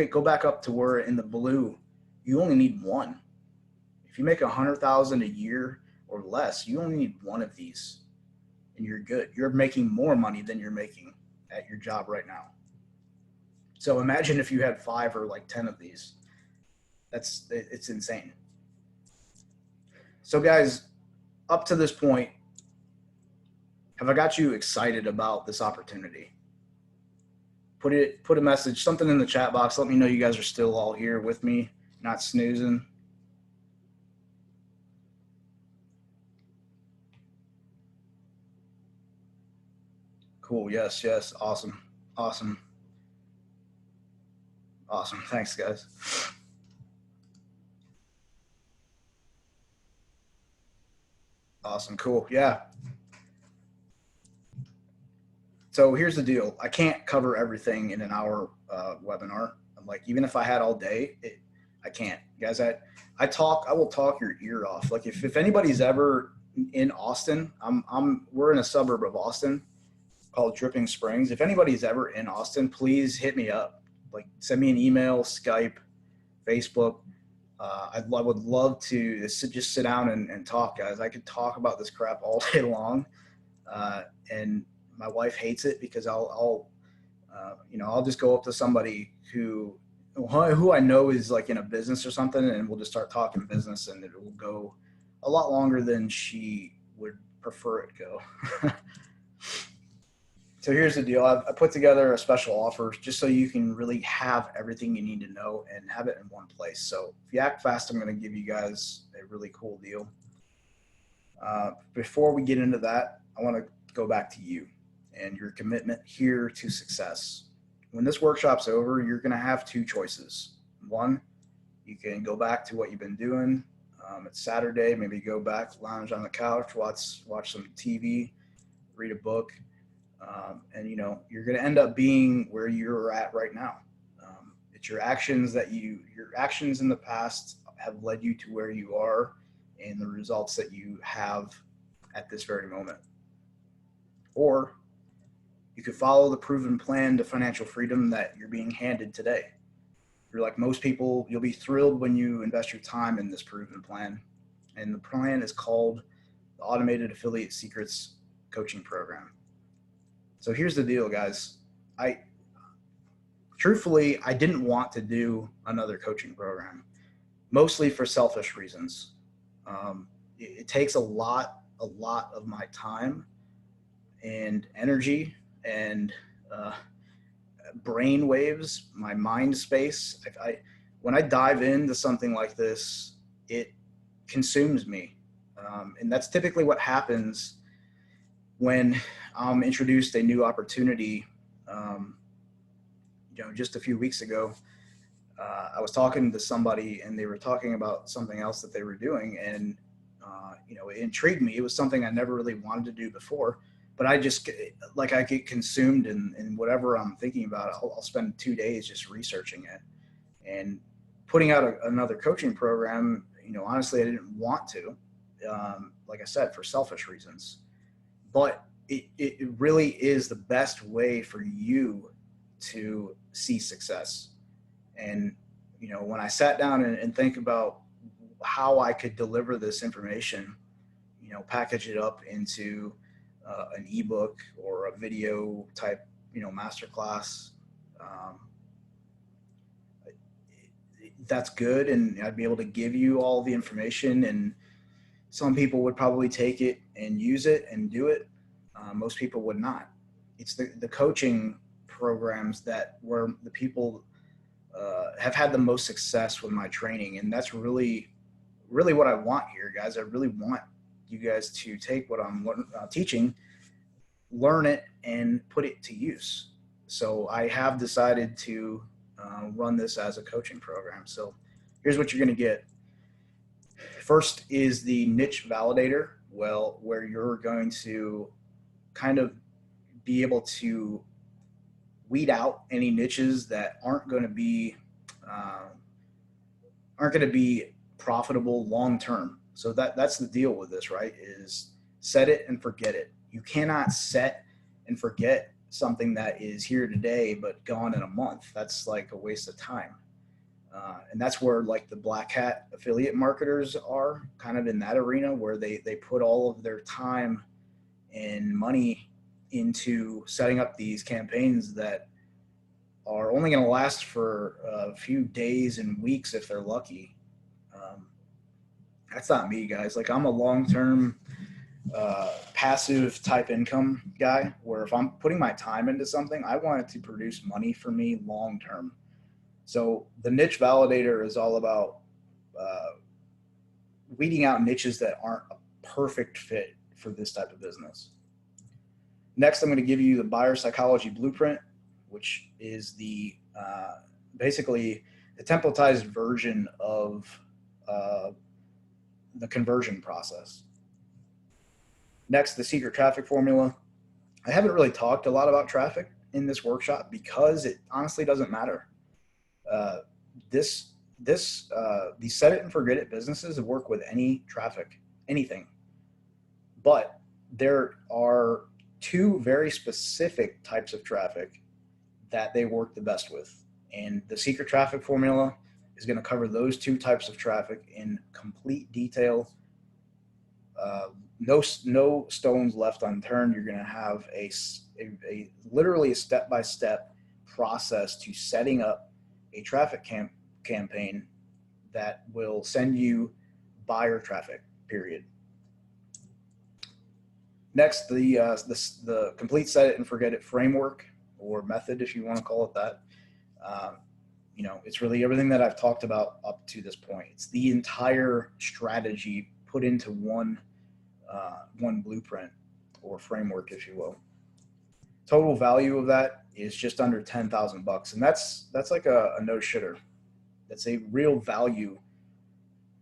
go back up to where in the blue, you only need one. If you make $100,000 a year or less, you only need one of these and you're good. You're making more money than you're making at your job right now. So imagine if you had 5 or like 10 of these. It's insane. So guys, up to this point, have I got you excited about this opportunity? Put a message, something in the chat box. Let me know you guys are still all here with me, not snoozing. Cool. Yes. Awesome. Thanks, guys. Awesome. Cool. Yeah. So here's the deal. I can't cover everything in an hour webinar. Like, even if I had all day, I can't. Guys, I will talk your ear off. Like, if anybody's ever in Austin, we're in a suburb of Austin called Dripping Springs. If anybody's ever in Austin, please hit me up. Like, send me an email, Skype, Facebook. I would love to just sit down and talk, guys. I could talk about this crap all day long. And my wife hates it because I'll just go up to somebody who I know is like in a business or something, and we'll just start talking business, and it will go a lot longer than she would prefer it go. So here's the deal. I put together a special offer just so you can really have everything you need to know and have it in one place. So if you act fast, I'm going to give you guys a really cool deal. Before we get into that, I want to go back to you and your commitment here to success. When this workshop's over, you're going to have 2 choices. One, you can go back to what you've been doing. It's Saturday, maybe go back, lounge on the couch, watch some TV, read a book. And you're going to end up being where you're at right now. It's your actions in the past have led you to where you are and the results that you have at this very moment. Or you could follow the proven plan to financial freedom that you're being handed today. If you're like most people, you'll be thrilled when you invest your time in this proven plan. And the plan is called the Automated Affiliate Secrets Coaching Program. So here's the deal, guys. Truthfully, I didn't want to do another coaching program, mostly for selfish reasons. It takes a lot of my time and energy and brain waves, my mind space. When I dive into something like this, it consumes me. And that's typically what happens when I'm introduced a new opportunity. Just a few weeks ago, I was talking to somebody and they were talking about something else that they were doing, and it intrigued me. It was something I never really wanted to do before, but I get consumed in whatever I'm thinking about. I'll spend 2 days just researching it and putting out another coaching program. Honestly, I didn't want to, like I said, for selfish reasons, but it really is the best way for you to see success. And when I sat down and think about how I could deliver this information, package it up into an ebook or a video type, masterclass, that's good. And I'd be able to give you all the information, and some people would probably take it and use it and do it. Most people would not. It's the coaching programs where the people have had the most success with my training. And that's really really what I want here, guys. I really want you guys to take what I'm teaching, learn it, and put it to use. So I have decided to run this as a coaching program. So here's what you're going to get. First is the niche validator, well, where you're going to kind of be able to weed out any niches that aren't going to be profitable long term. So that's the deal with this, right? Is set it and forget it. You cannot set and forget something that is here today but gone in a month. That's like a waste of time. And that's where like the black hat affiliate marketers are kind of in that arena, where they put all of their time and money into setting up these campaigns that are only going to last for a few days and weeks if they're lucky. That's not me, guys. Like, I'm a long-term passive type income guy, where if I'm putting my time into something, I want it to produce money for me long-term. So the niche validator is all about weeding out niches that aren't a perfect fit for this type of business. Next, I'm going to give you the buyer psychology blueprint, which is the basically the templatized version of the conversion process. Next, the secret traffic formula. I haven't really talked a lot about traffic in this workshop because it honestly doesn't matter. These set it and forget it businesses work with any traffic, anything. But there are two very specific types of traffic that they work the best with. And the secret traffic formula is going to cover those two types of traffic in complete detail. No stones left unturned. You're going to have literally a step-by-step process to setting up a traffic campaign that will send you buyer traffic, period. Next, the complete set it and forget it framework, or method, if you want to call it that. It's really everything that I've talked about up to this point. It's the entire strategy put into one blueprint or framework, if you will. Total value of that is just under $10,000, and that's like a no shitter. That's a real value.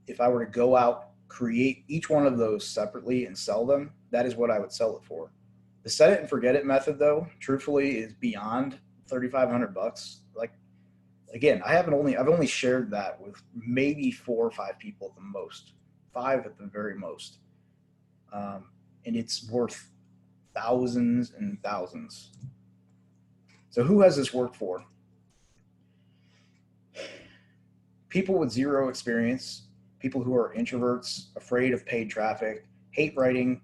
If I were to go out, create each one of those separately and sell them, that is what I would sell it for. The set it and forget it method, though, truthfully, is beyond $3,500. Like, again, I've only shared that with maybe 4 or 5 people at the most, 5 at the very most, and it's worth thousands and thousands. So who has this worked for? People with zero experience, people who are introverts, afraid of paid traffic, hate writing,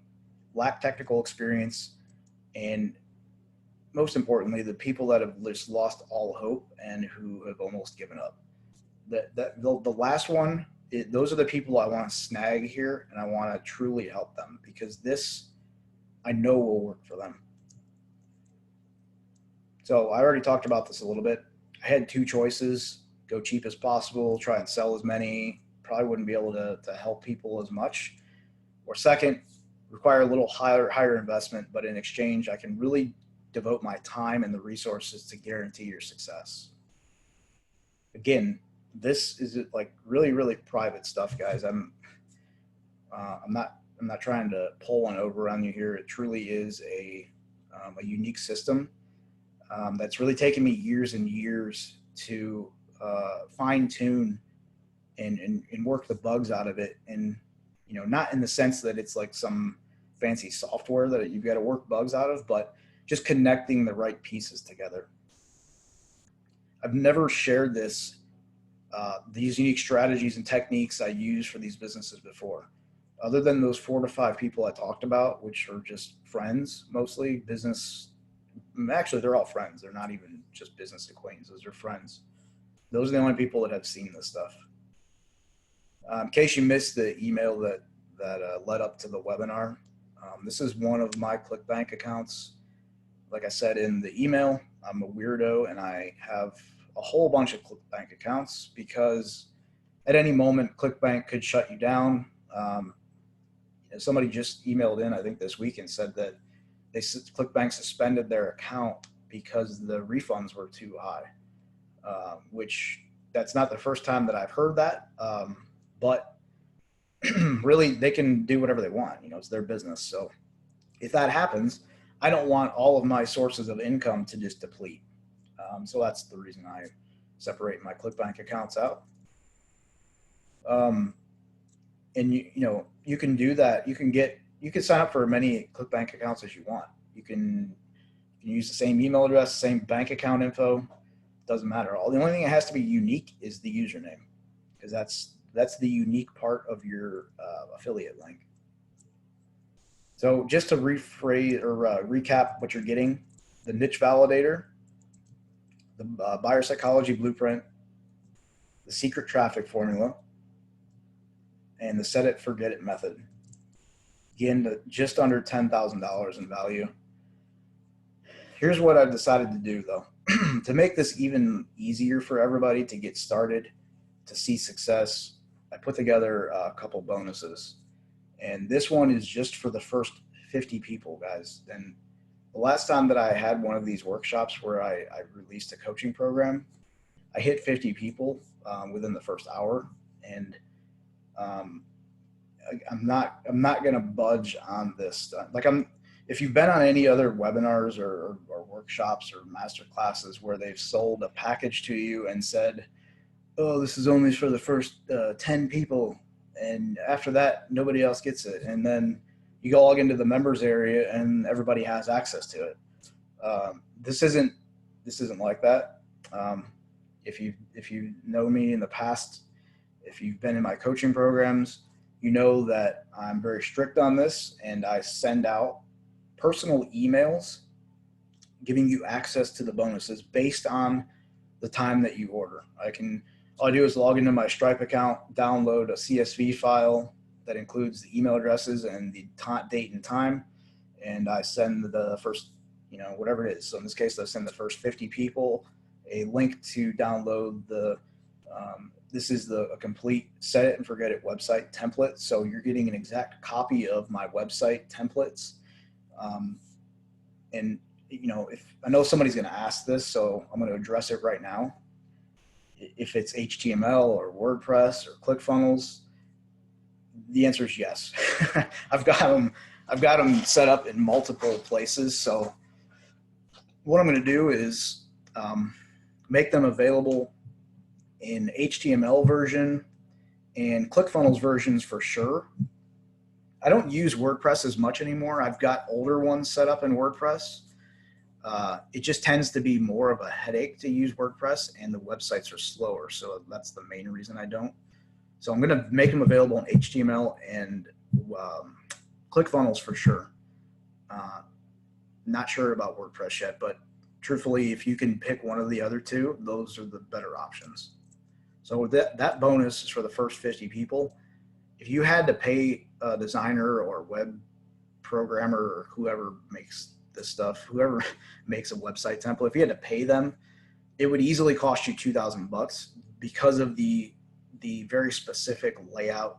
lack technical experience, and most importantly, the people that have just lost all hope and who have almost given up. The last one, those are the people I want to snag here, and I want to truly help them, because this I know will work for them. So I already talked about this a little bit. I had 2 choices: go cheap as possible, try and sell as many, probably wouldn't be able to help people as much. Or second, require a little higher investment, but in exchange, I can really devote my time and the resources to guarantee your success. Again, this is like really, really private stuff, guys. I'm not trying to pull one over on you here. It truly is a unique system that's really taken me years and years to fine tune and work the bugs out of it. And, not in the sense that it's like some fancy software that you've got to work bugs out of, but just connecting the right pieces together. I've never shared these unique strategies and techniques I use for these businesses before, other than those 4 to 5 people I talked about, which are just friends, mostly business. Actually, they're all friends. They're not even just business acquaintances. They're friends. Those are the only people that have seen this stuff. In case you missed the email that led up to the webinar, this is one of my Clickbank accounts. Like I said in the email, I'm a weirdo, and I have a whole bunch of Clickbank accounts because at any moment, Clickbank could shut you down. Somebody just emailed in, I think this week, and said that Clickbank suspended their account because the refunds were too high, which that's not the first time that I've heard that. But really, they can do whatever they want. It's their business. So if that happens, I don't want all of my sources of income to just deplete. So that's the reason I separate my Clickbank accounts out. And you can do that. You can sign up for as many Clickbank accounts as you want. You can use the same email address, same bank account info. Doesn't matter. The only thing that has to be unique is the username, because that's the unique part of your affiliate link. So just to rephrase or recap what you're getting: the niche validator, the buyer psychology blueprint, the secret traffic formula, and the set it forget it method. Again, just under $10,000 in value. Here's what I've decided to do, though. To make this even easier for everybody to get started, to see success, I put together a couple bonuses. And this one is just for the first 50 people, guys. And the last time that I had one of these workshops where I released a coaching program, I hit 50 people within the first hour. And I'm not going to budge on this. If you've been on any other webinars or workshops or master classes where they've sold a package to you and said, oh, this is only for the first 10 people, and after that, nobody else gets it. And then you go log into the members area and everybody has access to it. This isn't like that. If you know me in the past, if you've been in my coaching programs, you know that I'm very strict on this, and I send out personal emails giving you access to the bonuses based on the time that you order. All I do is log into my Stripe account, download a CSV file that includes the email addresses and the date and time, and I send the first, whatever it is. So in this case, I send the first 50 people a link to download this is a complete set it and forget it website template. So you're getting an exact copy of my website templates. And if I know somebody's going to ask this, so I'm going to address it right now. If it's HTML or WordPress or ClickFunnels, the answer is yes. I've got them set up in multiple places. So what I'm going to do is make them available in HTML version and ClickFunnels versions for sure. I don't use WordPress as much anymore. I've got older ones set up in WordPress. It just tends to be more of a headache to use WordPress, and the websites are slower. So that's the main reason I don't. So I'm going to make them available in HTML and ClickFunnels for sure. Not sure about WordPress yet, but truthfully, if you can pick one of the other two, those are the better options. So that bonus is for the first 50 people. If you had to pay a designer or web programmer or whoever makes this stuff, whoever makes a website template, if you had to pay them, it would easily cost you $2,000 because of the very specific layout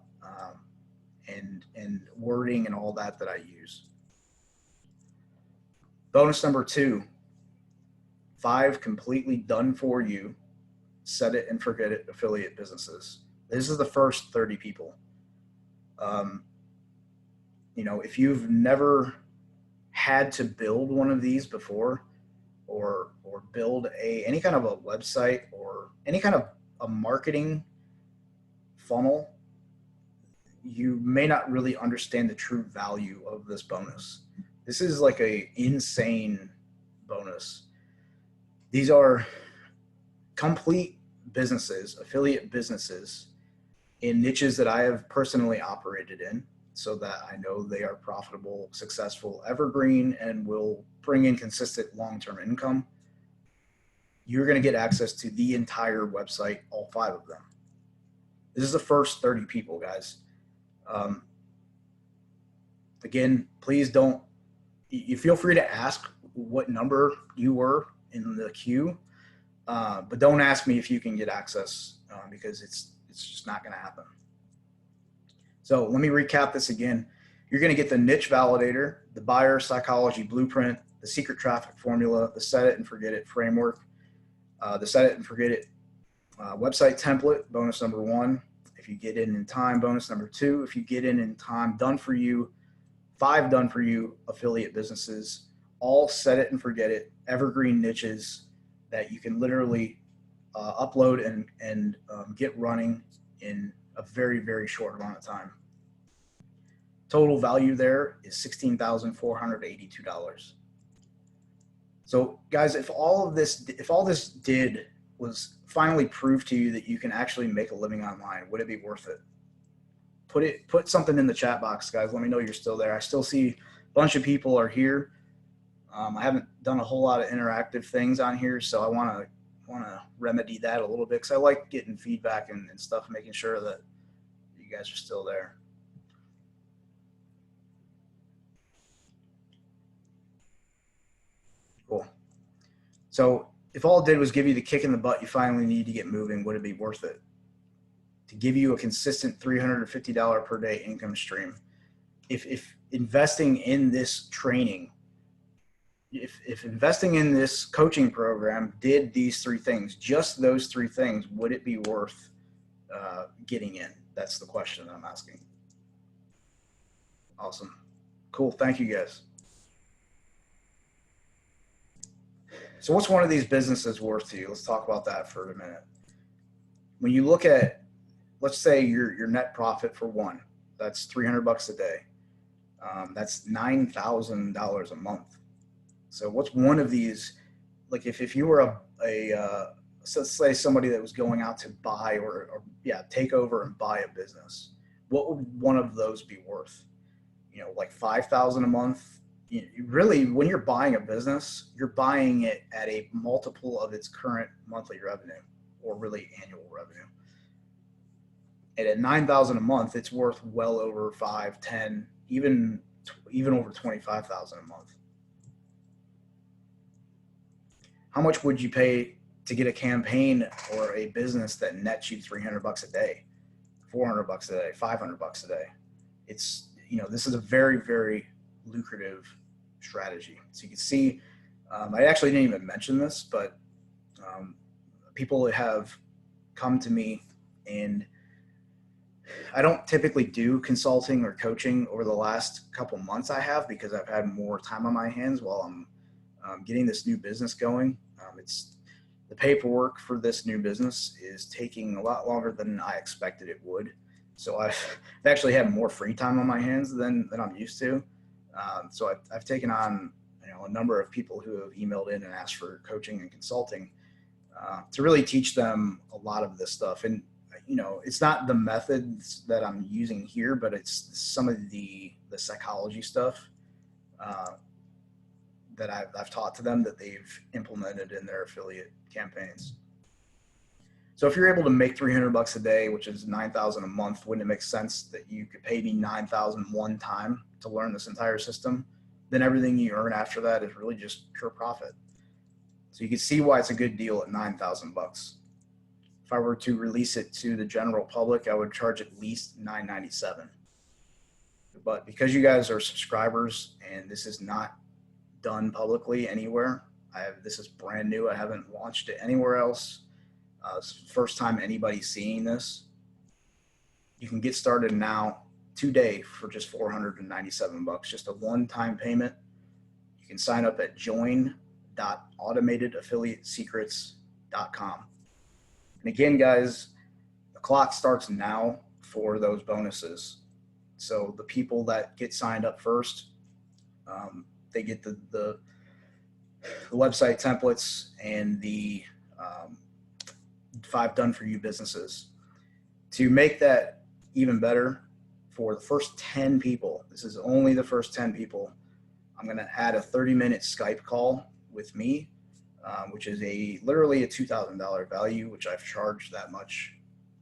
and wording and all that I use. Bonus number 2, 5 completely done for you, set it and forget it affiliate businesses. This is the first 30 people. If you've never had to build one of these before, or build any kind of a website or any kind of a marketing funnel, you may not really understand the true value of this bonus. This is like a insane bonus. These are complete businesses, affiliate businesses in niches that I have personally operated in, so that I know they are profitable, successful, evergreen, and will bring in consistent long-term income. You're going to get access to the entire website, all 5 of them. This is the first 30 people, guys. Again, please don't, you feel free to ask what number you were in the queue, but don't ask me if you can get access because It's just not going to happen. So let me recap this again. You're going to get the niche validator, the buyer psychology blueprint, the secret traffic formula, the set it and forget it framework, the set it and forget it website template, bonus number 1. If you get in time, bonus number 2. If you get in time, done for you, 5 done for you affiliate businesses, all set it and forget it, evergreen niches that you can literally upload and get running in a very, very short amount of time. Total value there is $16,482. So guys, if all this did was finally prove to you that you can actually make a living online, would it be worth it? Put something in the chat box, guys. Let me know you're still there. I still see a bunch of people are here. I haven't done a whole lot of interactive things on here, so I want to remedy that a little bit because I like getting feedback and stuff, making sure that you guys are still there. Cool. So if all it did was give you the kick in the butt you finally need to get moving, would it be worth it? To give you a consistent $350 per day income stream. If investing in this training, if investing in this coaching program did these 3 things, just those 3 things, would it be worth getting in? That's the question that I'm asking. Awesome. Cool. Thank you, guys. So what's one of these businesses worth to you? Let's talk about that for a minute. When you look at, let's say your net profit for one, that's $300 a day. That's $9,000 a month. So what's one of these, like if you were so let's say somebody that was going out to buy or take over and buy a business, what would one of those be worth? Like $5,000 a month. Really, when you're buying a business, you're buying it at a multiple of its current monthly revenue or really annual revenue. And at $9,000 a month, it's worth well over 5, 10, even over $25,000 a month. How much would you pay to get a campaign or a business that nets you $300 a day, $400 a day, $500 a day? It's, this is a very, very lucrative strategy. So you can see, I actually didn't even mention this, but people have come to me, and I don't typically do consulting or coaching over the last couple months. I have, because I've had more time on my hands while I'm getting this new business going. It's the paperwork for this new business is taking a lot longer than I expected it would. So I've actually had more free time on my hands than I'm used to. So I've taken on a number of people who have emailed in and asked for coaching and consulting to really teach them a lot of this stuff. And it's not the methods that I'm using here, but it's some of the psychology stuff that I've taught to them that they've implemented in their affiliate campaigns. So if you're able to make $300 a day, which is $9,000 a month, wouldn't it make sense that you could pay me $9,000 one time to learn this entire system? Then everything you earn after that is really just pure profit. So you can see why it's a good deal at $9,000. If I were to release it to the general public, I would charge at least $997. But because you guys are subscribers and this is not done publicly anywhere, this is brand new. I haven't launched it anywhere else. It's the first time anybody's seeing this. You can get started now today for just $497, just a one-time payment. You can sign up at join.automatedAffiliatesecrets.com. And again, guys, the clock starts now for those bonuses. So the people that get signed up first, they get the website templates and the 5 done for you businesses. To make that even better, for the first 10 people, this is only the first 10 people, I'm going to add a 30-minute Skype call with me, which is literally a $2,000 value, which I've charged that much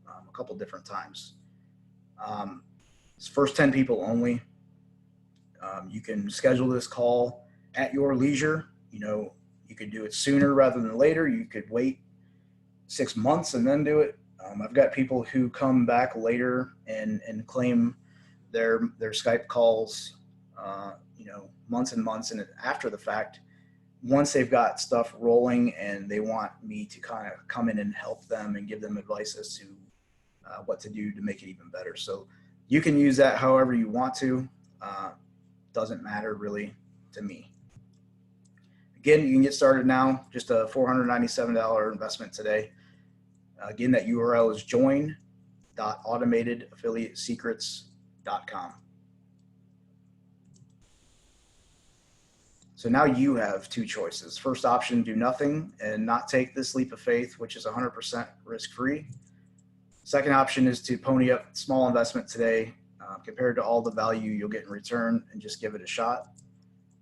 a couple different times. It's first 10 people only. You can schedule this call at your leisure. You could do it sooner rather than later. You could wait 6 months and then do it. I've got people who come back later and claim their Skype calls, months and months and after the fact, once they've got stuff rolling and they want me to kind of come in and help them and give them advice as to what to do to make it even better. So you can use that however you want to. Doesn't matter really to me. Again, you can get started now, just a $497 investment today. Again, that URL is join.automatedaffiliatesecrets.com. So now you have two choices. First option, do nothing and not take this leap of faith, which is 100% risk-free. Second option is to pony up small investment today compared to all the value you'll get in return and just give it a shot.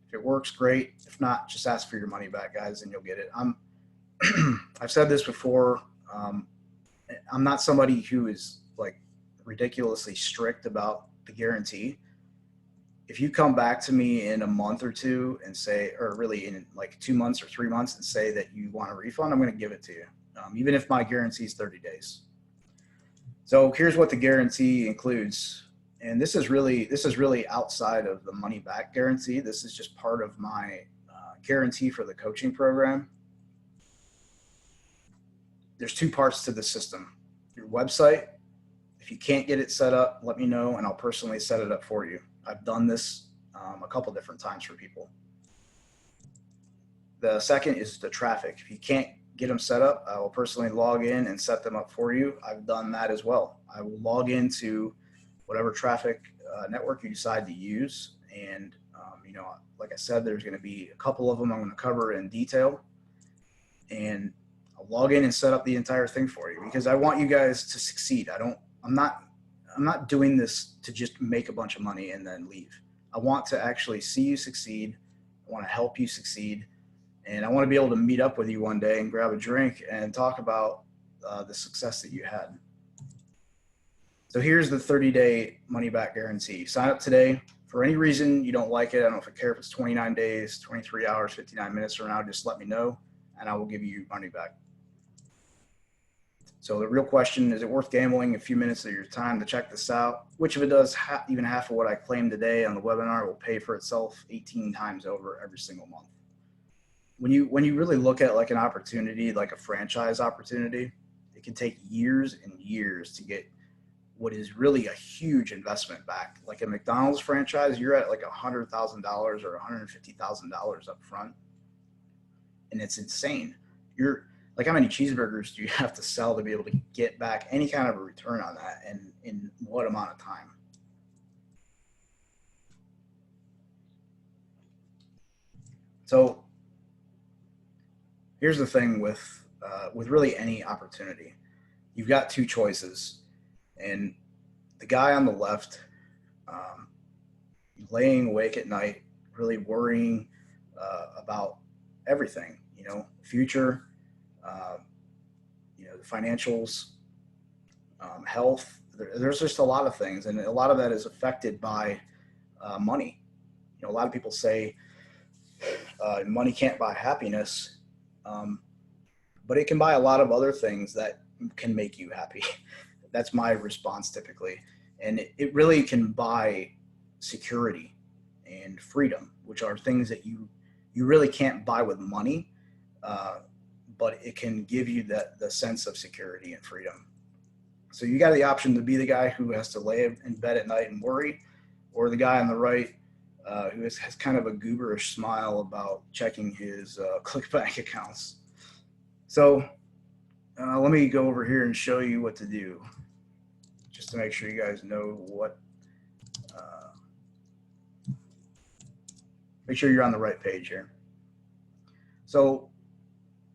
If it works, great. If not, just ask for your money back, guys, and you'll get it. I've said this before. I'm not somebody who is like ridiculously strict about the guarantee. If you come back to me in a month or two and say, or really in like 2 months or 3 months and say that you want a refund, I'm going to give it to you, even if my guarantee is 30 days. So here's what the guarantee includes. And this is really outside of the money back guarantee. This is just part of my guarantee for the coaching program. There's two parts to the system. Your website, if you can't get it set up, let me know and I'll personally set it up for you. I've done this a couple different times for people. The second is the traffic. If you can't get them set up, I will personally log in and set them up for you. I've done that as well. I will log into whatever traffic network you decide to use. And, like I said, there's going to be a couple of them I'm going to cover in detail. And I'll log in and set up the entire thing for you because I want you guys to succeed. I'm not doing this to just make a bunch of money and then leave. I want to actually see you succeed. I want to help you succeed. And I want to be able to meet up with you one day and grab a drink and talk about the success that you had. So here's the 30-day money-back guarantee. Sign up today. For any reason you don't like it, I don't care if it's 29 days, 23 hours, 59 minutes from now, just let me know, and I will give you money back. So the real question, is it worth gambling a few minutes of your time to check this out? Which if it does, even half of what I claimed today on the webinar will pay for itself 18 times over every single month. When you really look at like an opportunity, like a franchise opportunity, it can take years and years to get what is really a huge investment back. Like a McDonald's franchise, you're at like $100,000 or $150,000 up front. And it's insane. You're like, how many cheeseburgers do you have to sell to be able to get back any kind of a return on that, and in what amount of time? So here's the thing with really any opportunity. You've got two choices. And the guy on the left, laying awake at night, really worrying about everything, future, the financials, health. There's just a lot of things, and a lot of that is affected by money. A lot of people say money can't buy happiness, but it can buy a lot of other things that can make you happy. That's my response typically. And it really can buy security and freedom, which are things that you really can't buy with money, but it can give you the sense of security and freedom. So you got the option to be the guy who has to lay in bed at night and worry, or the guy on the right who has kind of a gooberish smile about checking his Clickbank accounts. So let me go over here and show you what to do, just to make sure you guys know what, make sure you're on the right page here. So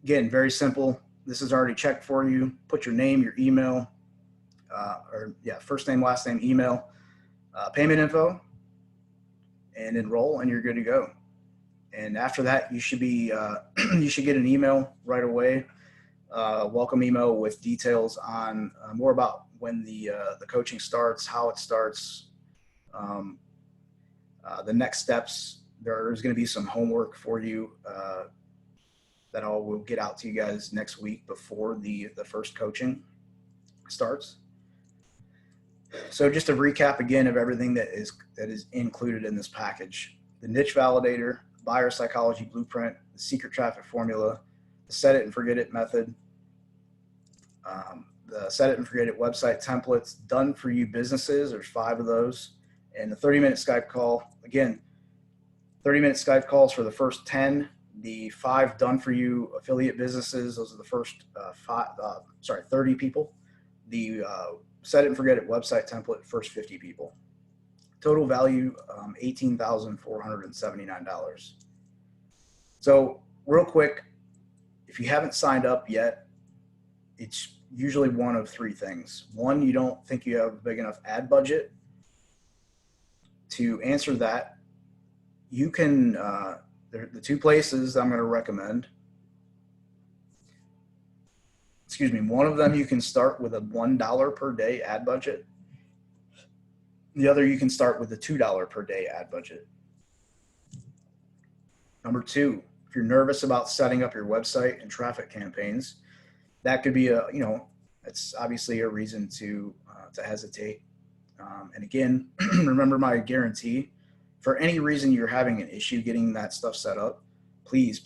again, very simple. This is already checked for you. Put your name, your email, first name, last name, email, payment info, and enroll, and you're good to go. And after that, you should be, you should get an email right away. Welcome email with details on more about when the coaching starts, how it starts, the next steps. There's going to be some homework for you that will get out to you guys next week before the first coaching. starts. So just a recap again of everything that is included in this package: the niche validator, buyer psychology blueprint, the secret traffic formula, the set it and forget it method, the set it and forget it website templates, done for you businesses, there's 5 of those, and the 30-minute Skype call. Again, 30-minute Skype calls for the first 10, the 5 done for you affiliate businesses, those are the first 30 people. The set it and forget it website template, first 50 people. Total value, $18,479. So real quick, if you haven't signed up yet, it's usually one of 3 things. One, you don't think you have a big enough ad budget. To answer that, you can, the 2 places I'm going to recommend, one of them you can start with a $1 per day ad budget. The other you can start with a $2 per day ad budget. Number 2, if you're nervous about setting up your website and traffic campaigns, that could be it's obviously a reason to hesitate. And again, remember my guarantee. For any reason you're having an issue getting that stuff set up, please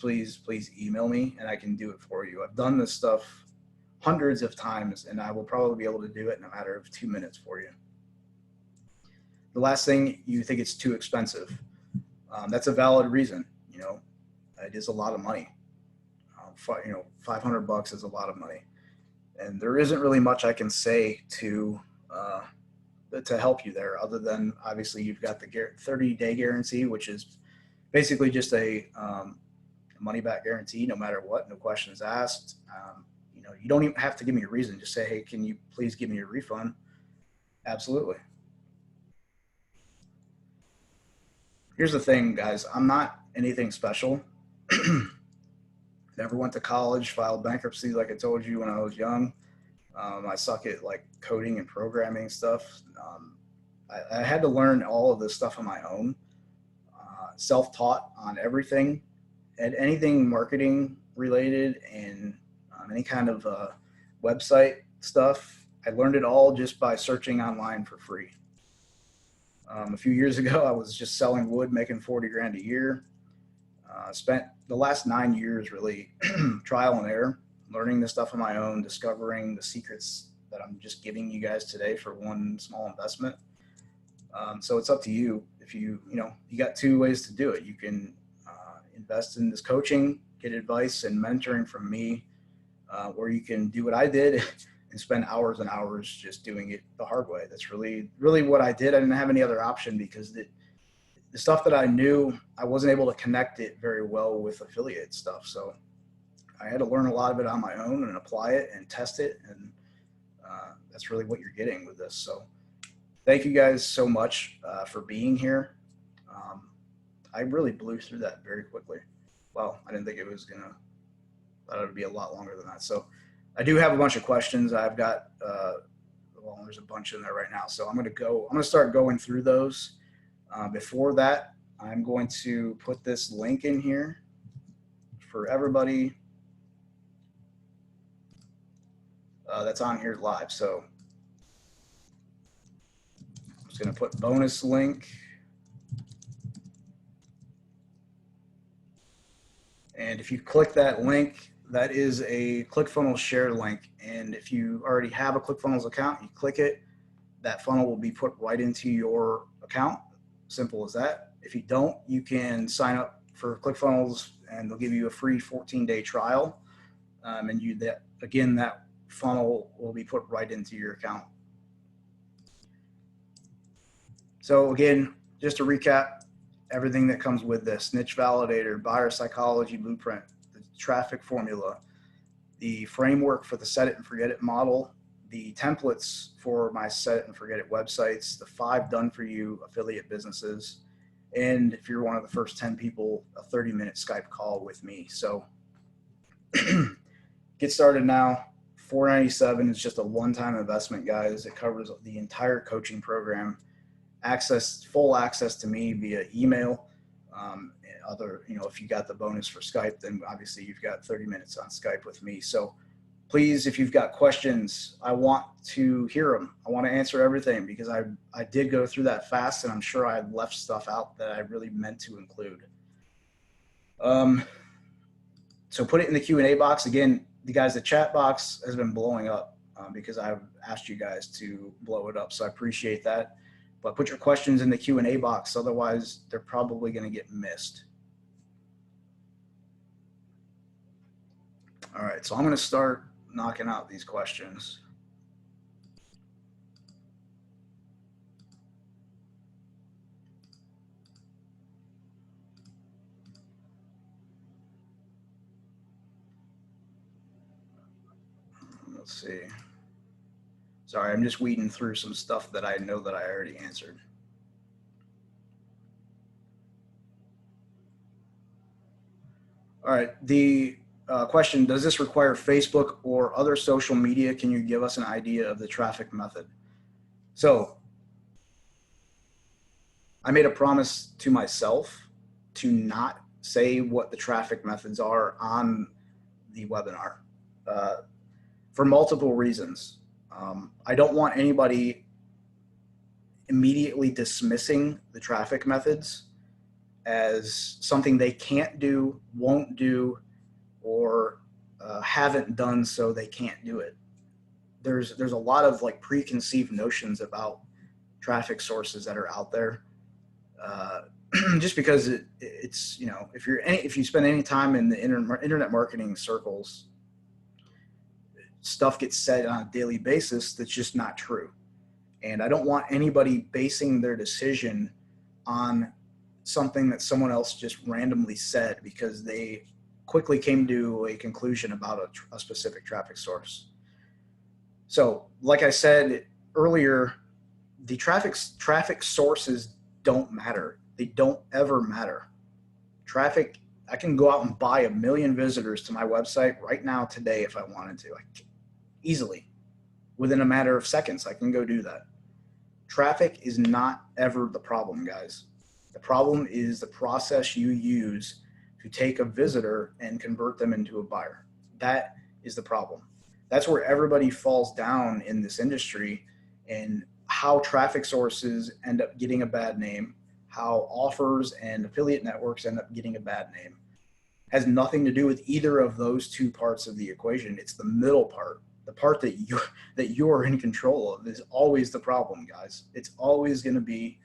email me and I can do it for you. I've done this stuff hundreds of times and I will probably be able to do it in a matter of 2 minutes for you. The last thing, you think it's too expensive. That's a valid reason. It is a lot of money. $500 is a lot of money. And there isn't really much I can say to help you there, other than obviously you've got the 30-day guarantee, which is basically just a money back guarantee, no matter what, no questions asked. You don't even have to give me a reason. Just say, hey, can you please give me a refund? Absolutely. Here's the thing, guys. I'm not anything special. Never went to college, filed bankruptcy like I told you when I was young. I suck at like coding and programming stuff. I had to learn all of this stuff on my own, self-taught on everything and anything marketing related and any kind of website stuff. I learned it all just by searching online for free. A few years ago, I was just selling wood, making 40 grand a year. Spent the last 9 years really trial and error, learning this stuff on my own, discovering the secrets that I'm just giving you guys today for one small investment. So it's up to you. If you got 2 ways to do it. You can invest in this coaching, get advice and mentoring from me, or you can do what I did and spend hours and hours just doing it the hard way. That's really what I did. I didn't have any other option because the stuff that I knew, I wasn't able to connect it very well with affiliate stuff. So I had to learn a lot of it on my own and apply it and test it. And that's really what you're getting with this. So thank you guys so much for being here. I really blew through that very quickly. Well, I didn't think it was thought it would be a lot longer than that. So I do have a bunch of questions. I've got, there's a bunch in there right now. So I'm going to start going through those. Before that, I'm going to put this link in here for everybody that's on here live. So I'm just going to put bonus link. And if you click that link, that is a ClickFunnels share link. And if you already have a ClickFunnels account, you click it, that funnel will be put right into your account. Simple as that. If you don't, you can sign up for ClickFunnels and they'll give you a free 14-day trial. And that funnel will be put right into your account. So again, just to recap, everything that comes with this: niche validator, buyer psychology blueprint, the traffic formula, the framework for the set it and forget it model, the templates for my set it and forget it websites, the 5 done for you affiliate businesses, and if you're one of the first 10 people, a 30-minute Skype call with me. So get started now. $497 is just a one-time investment, guys. It covers the entire coaching program. Full access to me via email. If you got the bonus for Skype, then obviously you've got 30 minutes on Skype with me. So please, if you've got questions, I want to hear them. I want to answer everything because I did go through that fast, and I'm sure I left stuff out that I really meant to include. So put it in the Q&A box. Again, the chat box has been blowing up because I've asked you guys to blow it up. So I appreciate that. But put your questions in the Q&A box. Otherwise, they're probably going to get missed. All right, so I'm going to start knocking out these questions. Let's see. Sorry, I'm just weeding through some stuff that I know that I already answered. All right, the question, does this require Facebook or other social media? Can you give us an idea of the traffic method? So I made a promise to myself to not say what the traffic methods are on the webinar for multiple reasons. I don't want anybody immediately dismissing the traffic methods as something they can't do, won't do, or haven't done, so they can't do it. There's a lot of like preconceived notions about traffic sources that are out there. Just because it's, you know, if you spend any time in the internet marketing circles, stuff gets said on a daily basis that's just not true. And I don't want anybody basing their decision on something that someone else just randomly said because they quickly came to a conclusion about a specific traffic source. So like I said earlier, the traffic sources don't matter. They don't ever matter. Traffic, I can go out and buy 1 million visitors to my website right now today if I wanted to. Easily. Within a matter of seconds, I can go do that. Traffic is not ever the problem, guys. The problem is the process you use to take a visitor and convert them into a buyer. That is the problem. That's where everybody falls down in this industry, and how traffic sources end up getting a bad name, how offers and affiliate networks end up getting a bad name, has nothing to do with either of those two parts of the equation. It's the middle part. The part that you're in control of is always the problem, guys. It's always going to be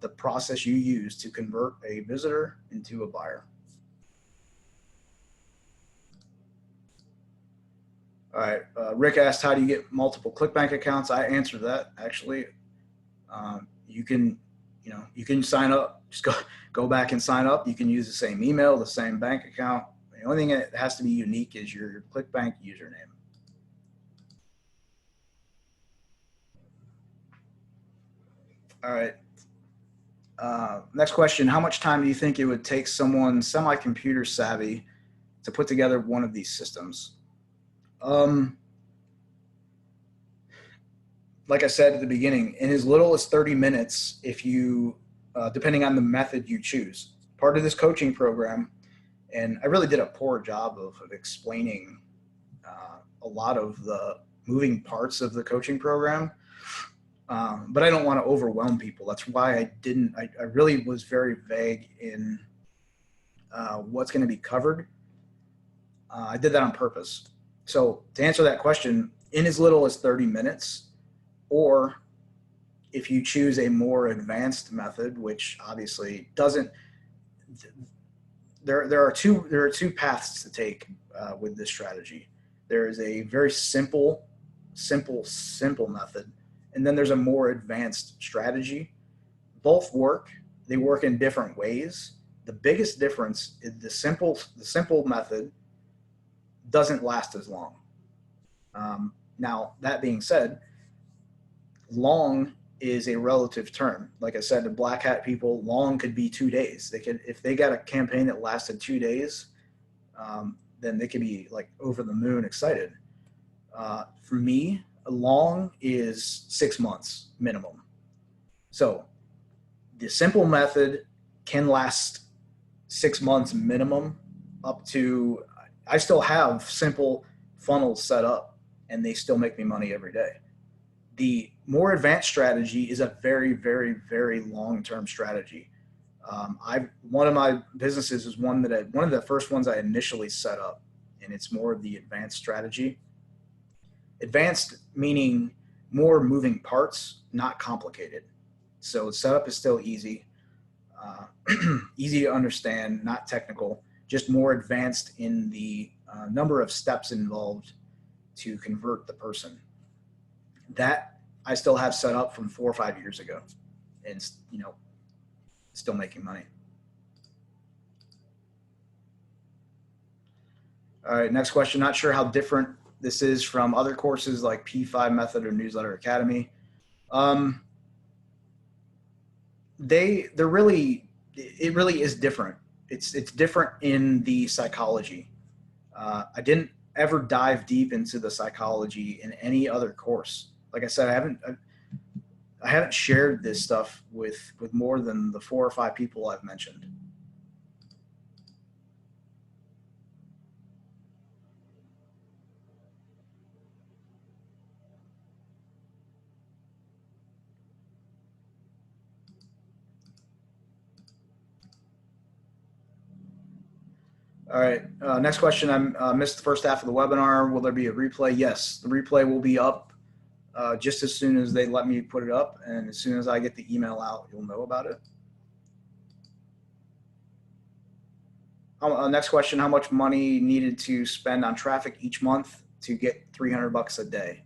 the process you use to convert a visitor into a buyer. All right, Rick asked, how do you get multiple Clickbank accounts? I answered that, actually. You can sign up, just go back and sign up. You can use the same email, the same bank account. The only thing that has to be unique is your Clickbank username. All right. Next question. How much time do you think it would take someone semi-computer savvy to put together one of these systems? Like I said at the beginning, in as little as 30 minutes, if you, depending on the method you choose. Part of this coaching program, and I really did a poor job of explaining a lot of the moving parts of the coaching program. But I don't want to overwhelm people. That's why I really was very vague in what's going to be covered. I did that on purpose. So to answer that question, in as little as 30 minutes, or if you choose a more advanced method, which obviously doesn't, there are two paths to take with this strategy. There is a very simple method, and then there's a more advanced strategy. Both work. They work in different ways. The biggest difference is the simple method doesn't last as long. Now, that being said, long is a relative term. Like I said, the black hat people, long could be 2 days. They could, if they got a campaign that lasted 2 days, then they could be like over the moon excited. For me, long is 6 months minimum. So the simple method can last 6 months minimum, up to, I still have simple funnels set up, and they still make me money every day. The more advanced strategy is a very, very, very long-term strategy. One of my businesses is one of the first ones I initially set up, and it's more of the advanced strategy. Advanced meaning more moving parts, not complicated. So setup is still easy, easy to understand, not technical, just more advanced in the number of steps involved to convert the person. That I still have set up from 4 or 5 years ago, and still making money. All right, next question. Not sure how different this is from other courses like P5 Method or Newsletter Academy. It really is different. It's different in the psychology. I didn't ever dive deep into the psychology in any other course. Like I said, I haven't shared this stuff with more than the 4 or 5 people I've mentioned. All right, next question. I missed the first half of the webinar. Will there be a replay? Yes, the replay will be up just as soon as they let me put it up, and as soon as I get the email out, you'll know about it. Next question, how much money needed to spend on traffic each month to get $300 a day?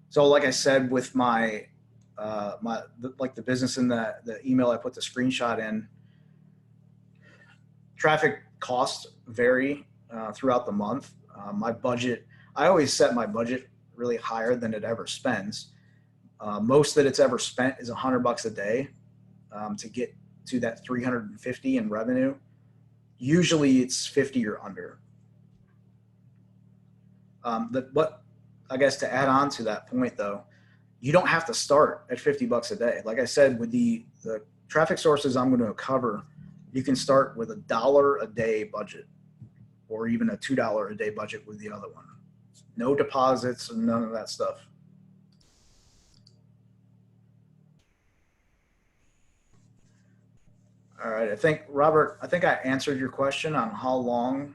So like I said, with my the business in the email I put the screenshot in, traffic costs vary throughout the month. My budget, I always set my budget really higher than it ever spends. Most that it's ever spent is $100 a day to get to that 350 in revenue. Usually it's 50 or under. But I guess to add on to that point though, you don't have to start at $50 a day. Like I said, with the traffic sources I'm going to cover, you can start with $1 a day budget, or even a $2 a day budget with the other one. No deposits and none of that stuff. All right, Robert, I think I answered your question on how long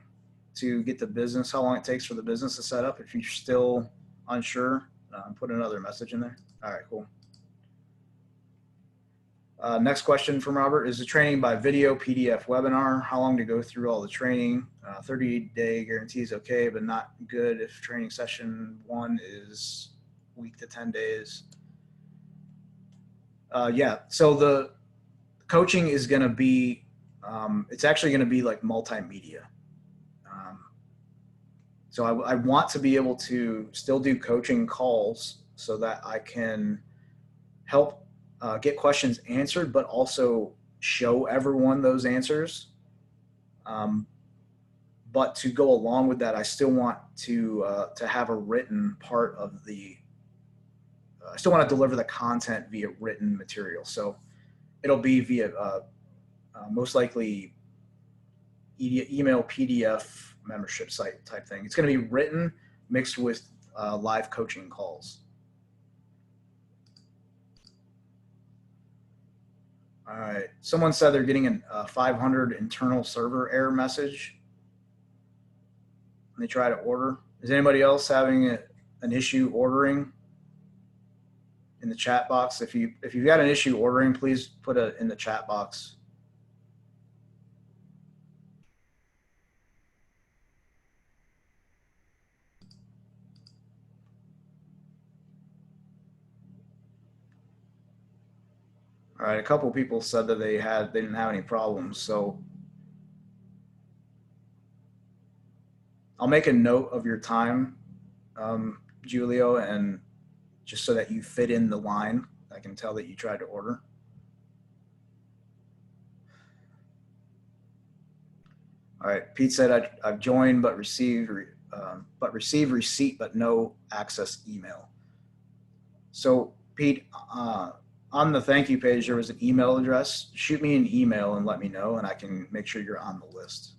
to get the business, how long it takes for the business to set up. If you're still unsure, put another message in there. All right, cool. Next question from Robert, is the training by video, PDF, webinar? How long to go through all the training? 30-day guarantee is okay, but not good if training session 1 is week to 10 days. Yeah, so the coaching is going to be, it's actually going to be like multimedia. So I want to be able to still do coaching calls so that I can help get questions answered, but also show everyone those answers. But to go along with that, I still want to have a written part of the, I still want to deliver the content via written material. So it'll be via most likely email, PDF, membership site type thing. It's going to be written mixed with live coaching calls. All right. Someone said they're getting a 500 internal server error message when they try to order. Is anybody else having an issue ordering? In the chat box, if you've got an issue ordering, please put it in the chat box. All right, a couple people said that they didn't have any problems, so I'll make a note of your time, Julio, and just so that you fit in the line, I can tell that you tried to order. All right, Pete said I've joined but received receipt but no access email. So Pete, on the thank you page there was an email address. Shoot me an email and let me know, and I can make sure you're on the list.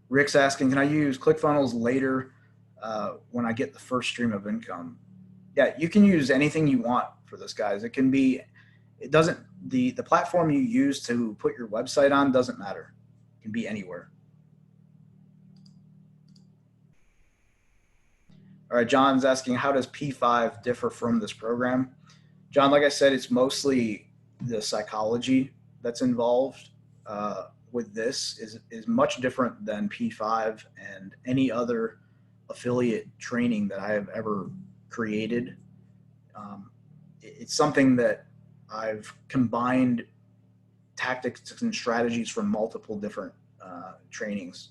Rick's asking, can I use ClickFunnels later when I get the first stream of income? Yeah, you can use anything you want for this, guys. It can be, it doesn't, the platform you use to put your website on doesn't matter. It can be anywhere. All right, John's asking, how does P5 differ from this program? John, like I said, it's mostly the psychology that's involved with this is much different than P5 and any other affiliate training that I have ever created. It's something that I've combined tactics and strategies from multiple different trainings.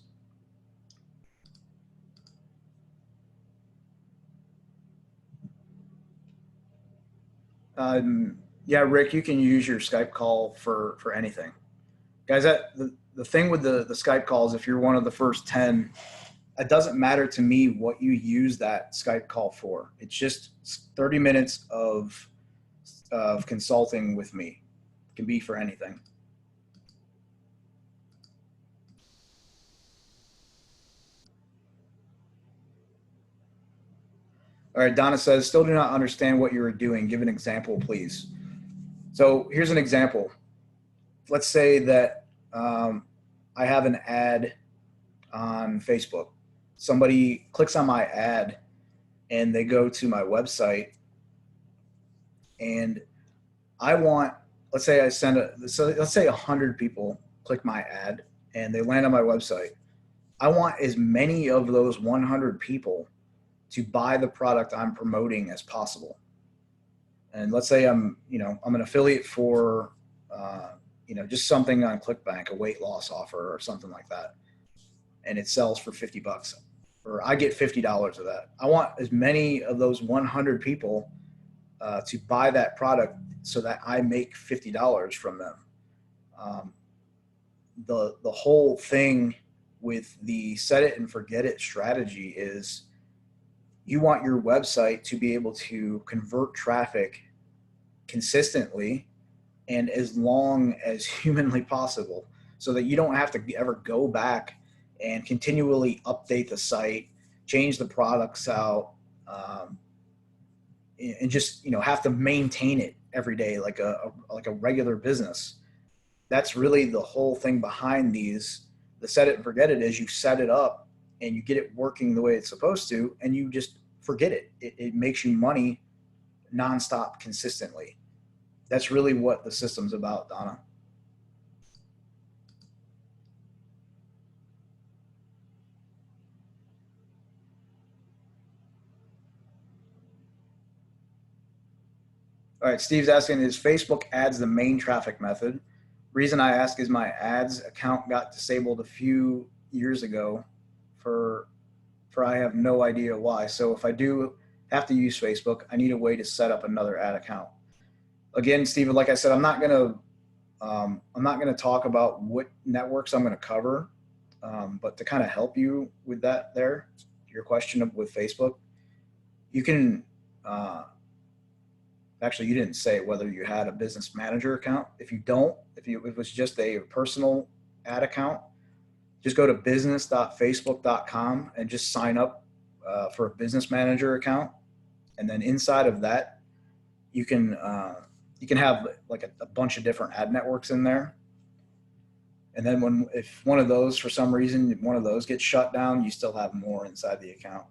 Yeah, Rick, you can use your Skype call for anything. Guys, the thing with the Skype calls, if you're one of the first 10, it doesn't matter to me what you use that Skype call for. It's just 30 minutes of consulting with me. It can be for anything. All right, Donna says, still do not understand what you were doing. Give an example, please. So here's an example. Let's say that I have an ad on Facebook. Somebody clicks on my ad and they go to my website, and I want, let's say I send let's say 100 people click my ad and they land on my website. I want as many of those 100 people to buy the product I'm promoting as possible. And let's say I'm an affiliate for, just something on Clickbank, a weight loss offer or something like that. And it sells for $50, or I get $50 of that. I want as many of those 100 people to buy that product so that I make $50 from them. The whole thing with the set it and forget it strategy is you want your website to be able to convert traffic consistently and as long as humanly possible, so that you don't have to ever go back and continually update the site, change the products out, and just have to maintain it every day like a regular business. That's really the whole thing behind these. The set it and forget it is you set it up and you get it working the way it's supposed to, and you just forget it. It makes you money nonstop consistently. That's really what the system's about, Donna. All right, Steve's asking, is Facebook ads the main traffic method? Reason I ask is my ads account got disabled a few years ago for I have no idea why. So if I do have to use Facebook, I need a way to set up another ad account. Again, Steve, like I said, I'm not gonna talk about what networks I'm gonna cover, but to kind of help you with that, your question with Facebook, you can. Actually, you didn't say whether you had a business manager account. If you don't, if it was just a personal ad account, just go to business.facebook.com and just sign up for a business manager account. And then inside of that, you can have like a bunch of different ad networks in there. And then if one of those, for some reason, one of those gets shut down, you still have more inside the account.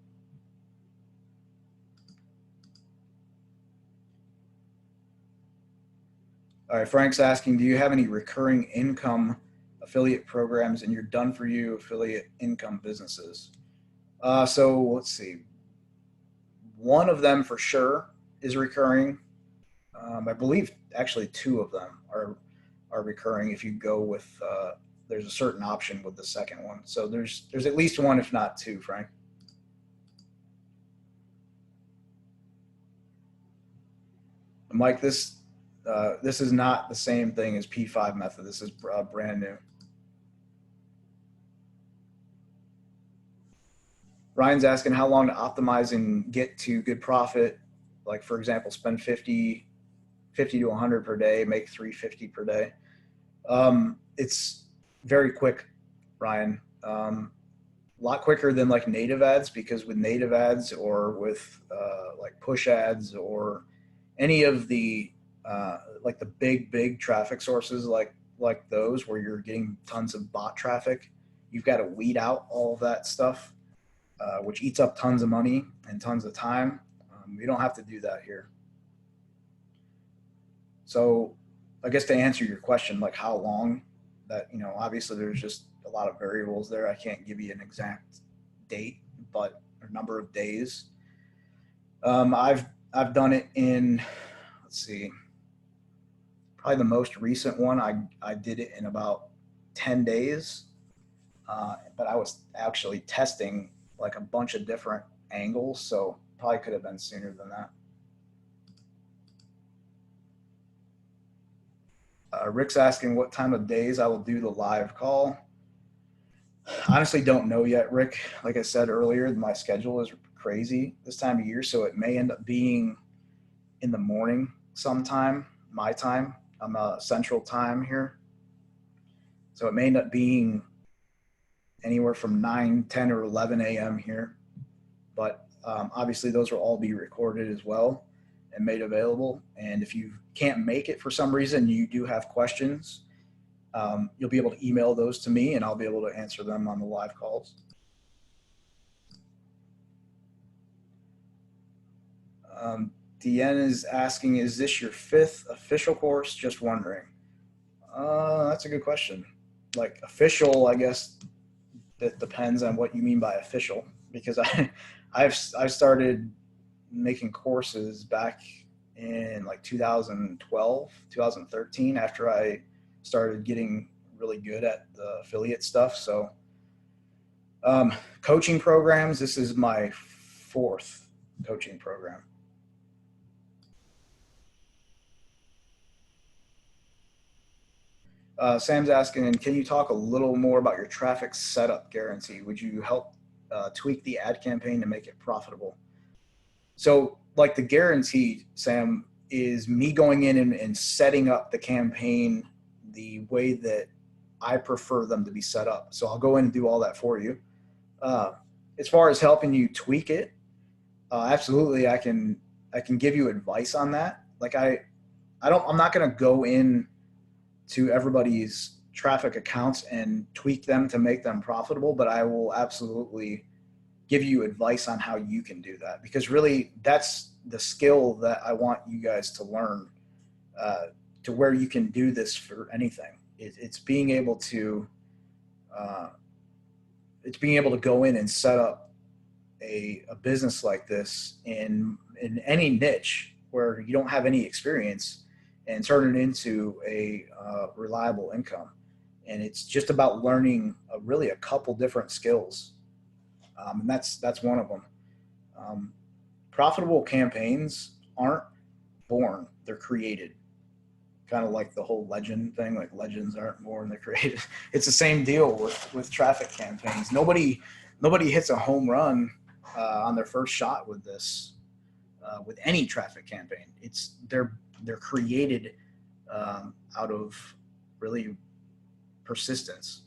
All right, Frank's asking, do you have any recurring income affiliate programs in your done for you affiliate income businesses? So let's see. One of them for sure is recurring. I believe actually two of them are recurring if you go with, there's a certain option with the second one. So there's at least one, if not two, Frank. Mike, this is not the same thing as P5 method. This is brand new. Ryan's asking how long to optimize and get to good profit. Like, for example, spend 50 to 100 per day, make 350 per day. It's very quick, Ryan. a lot quicker than like native ads, because with native ads or with like push ads or any of the like the big traffic sources like those where you're getting tons of bot traffic, you've got to weed out all of that stuff, which eats up tons of money and tons of time. You don't have to do that here. So I guess to answer your question, like how long, that, you know, obviously there's just a lot of variables there. I can't give you an exact date, but a number of days. I've done it in, let's see, probably the most recent one. I did it in about 10 days, but I was actually testing like a bunch of different angles, so probably could have been sooner than that. Rick's asking what time of days I will do the live call. Honestly, don't know yet, Rick. Like I said earlier, my schedule is crazy this time of year, so it may end up being in the morning sometime, my time. I'm Central Time here. So it may end up being anywhere from 9, 10, or 11 a.m. here. But obviously those will all be recorded as well and made available. And if you can't make it for some reason, you do have questions, you'll be able to email those to me and I'll be able to answer them on the live calls. Deanne is asking, is this your 5th official course? Just wondering. That's a good question. Like official, I guess that depends on what you mean by official, because I've started making courses back in like 2012, 2013, after I started getting really good at the affiliate stuff. So coaching programs, this is my 4th coaching program. Sam's asking, can you talk a little more about your traffic setup guarantee? Would you help tweak the ad campaign to make it profitable? So like the guarantee, Sam, is me going in and setting up the campaign the way that I prefer them to be set up. So I'll go in and do all that for you. As far as helping you tweak it, absolutely, I can give you advice on that. Like I'm not going to go in to everybody's traffic accounts and tweak them to make them profitable, but I will absolutely give you advice on how you can do that, because really that's the skill that I want you guys to learn, to where you can do this for anything. It's being able to go in and set up a business like this in any niche where you don't have any experience, and turn it into a reliable income. And it's just about learning really a couple different skills. And that's one of them. Profitable campaigns aren't born, they're created. Kind of like the whole legend thing, like legends aren't born, they're created. It's the same deal with traffic campaigns. Nobody hits a home run on their first shot with this, with any traffic campaign. They're created out of really persistence.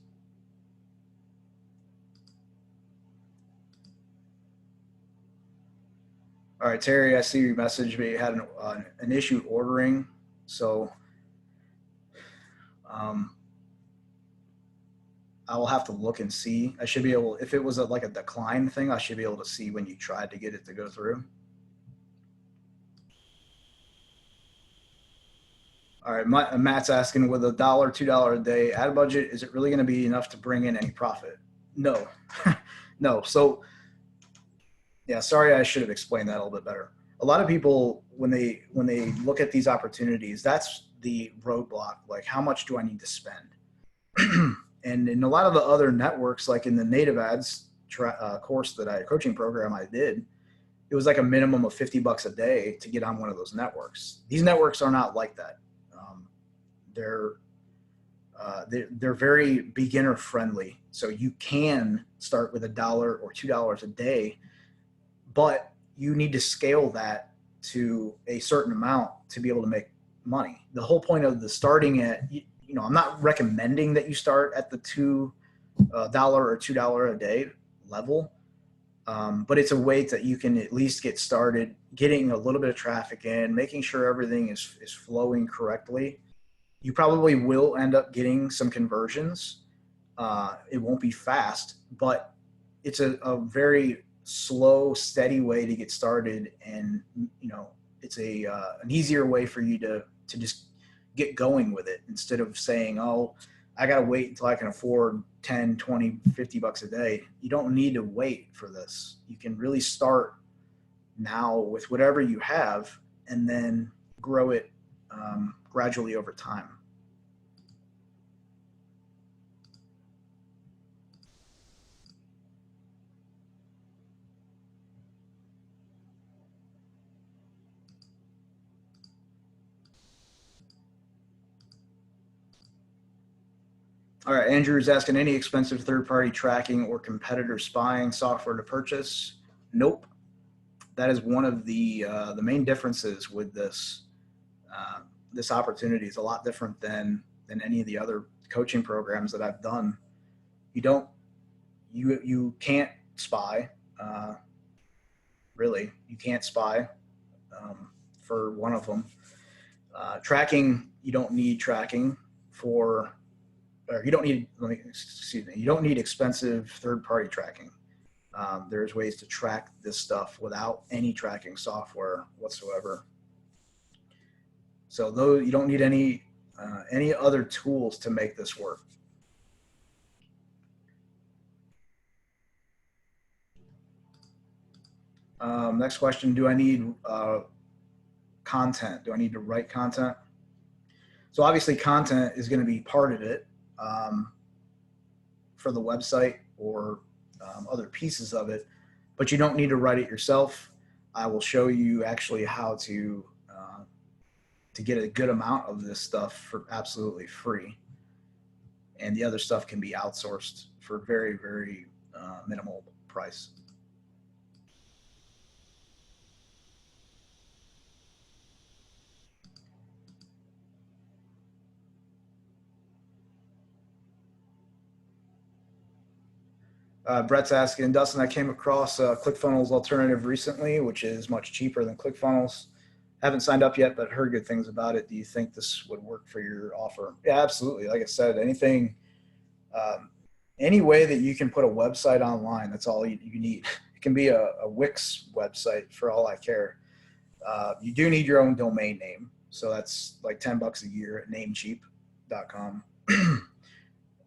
All right, Terry, I see your message, but you had an issue ordering. So I will have to look and see. I should be able, if it was like a decline thing, I should be able to see when you tried to get it to go through. All right, Matt's asking, with $1, $2 a day ad budget, is it really going to be enough to bring in any profit? No, no. So yeah, sorry, I should have explained that a little bit better. A lot of people, when they look at these opportunities, that's the roadblock. Like, how much do I need to spend? And in a lot of the other networks, like in the native ads course coaching program I did, it was like a minimum of $50 a day to get on one of those networks. These networks are not like that. They're very beginner friendly. So you can start with $1 or $2 a day, but you need to scale that to a certain amount to be able to make money. The whole point of the starting at, I'm not recommending that you start at the $2 or $2 a day level. But it's a way that you can at least get started, getting a little bit of traffic in, making sure everything is flowing correctly. You probably will end up getting some conversions. It won't be fast, but it's a very slow, steady way to get started. And, it's an easier way for you to just get going with it instead of saying, oh, I got to wait until I can afford 10, 20, 50 bucks a day. You don't need to wait for this. You can really start now with whatever you have and then grow it gradually over time. All right, Andrew is asking, any expensive third-party tracking or competitor spying software to purchase? Nope. That is one of the main differences with this. This opportunity is a lot different than any of the other coaching programs that I've done. You can't spy. Really, you can't spy for one of them. Tracking, you don't need tracking for. Or you don't need, you don't need expensive third-party tracking. There's ways to track this stuff without any tracking software whatsoever. So though you don't need any other tools to make this work. Next question, do I need content? Do I need to write content? So obviously content is going to be part of it. For the website or other pieces of it, but you don't need to write it yourself. I will show you actually how to get a good amount of this stuff for absolutely free, and the other stuff can be outsourced for very, very minimal price. Brett's asking, Dustin, I came across ClickFunnels alternative recently, which is much cheaper than ClickFunnels. Haven't signed up yet, but heard good things about it. Do you think this would work for your offer? Yeah, absolutely. Like I said, anything, any way that you can put a website online, that's all you need. It can be a Wix website for all I care. You do need your own domain name. So that's like 10 bucks a year at namecheap.com.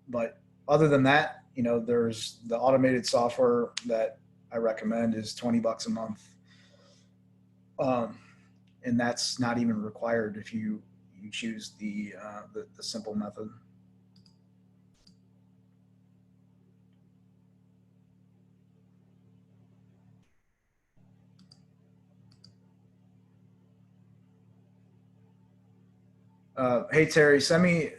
But other than that, there's the automated software that I recommend is 20 bucks a month. And that's not even required if you choose the simple method. Hey Terry, send me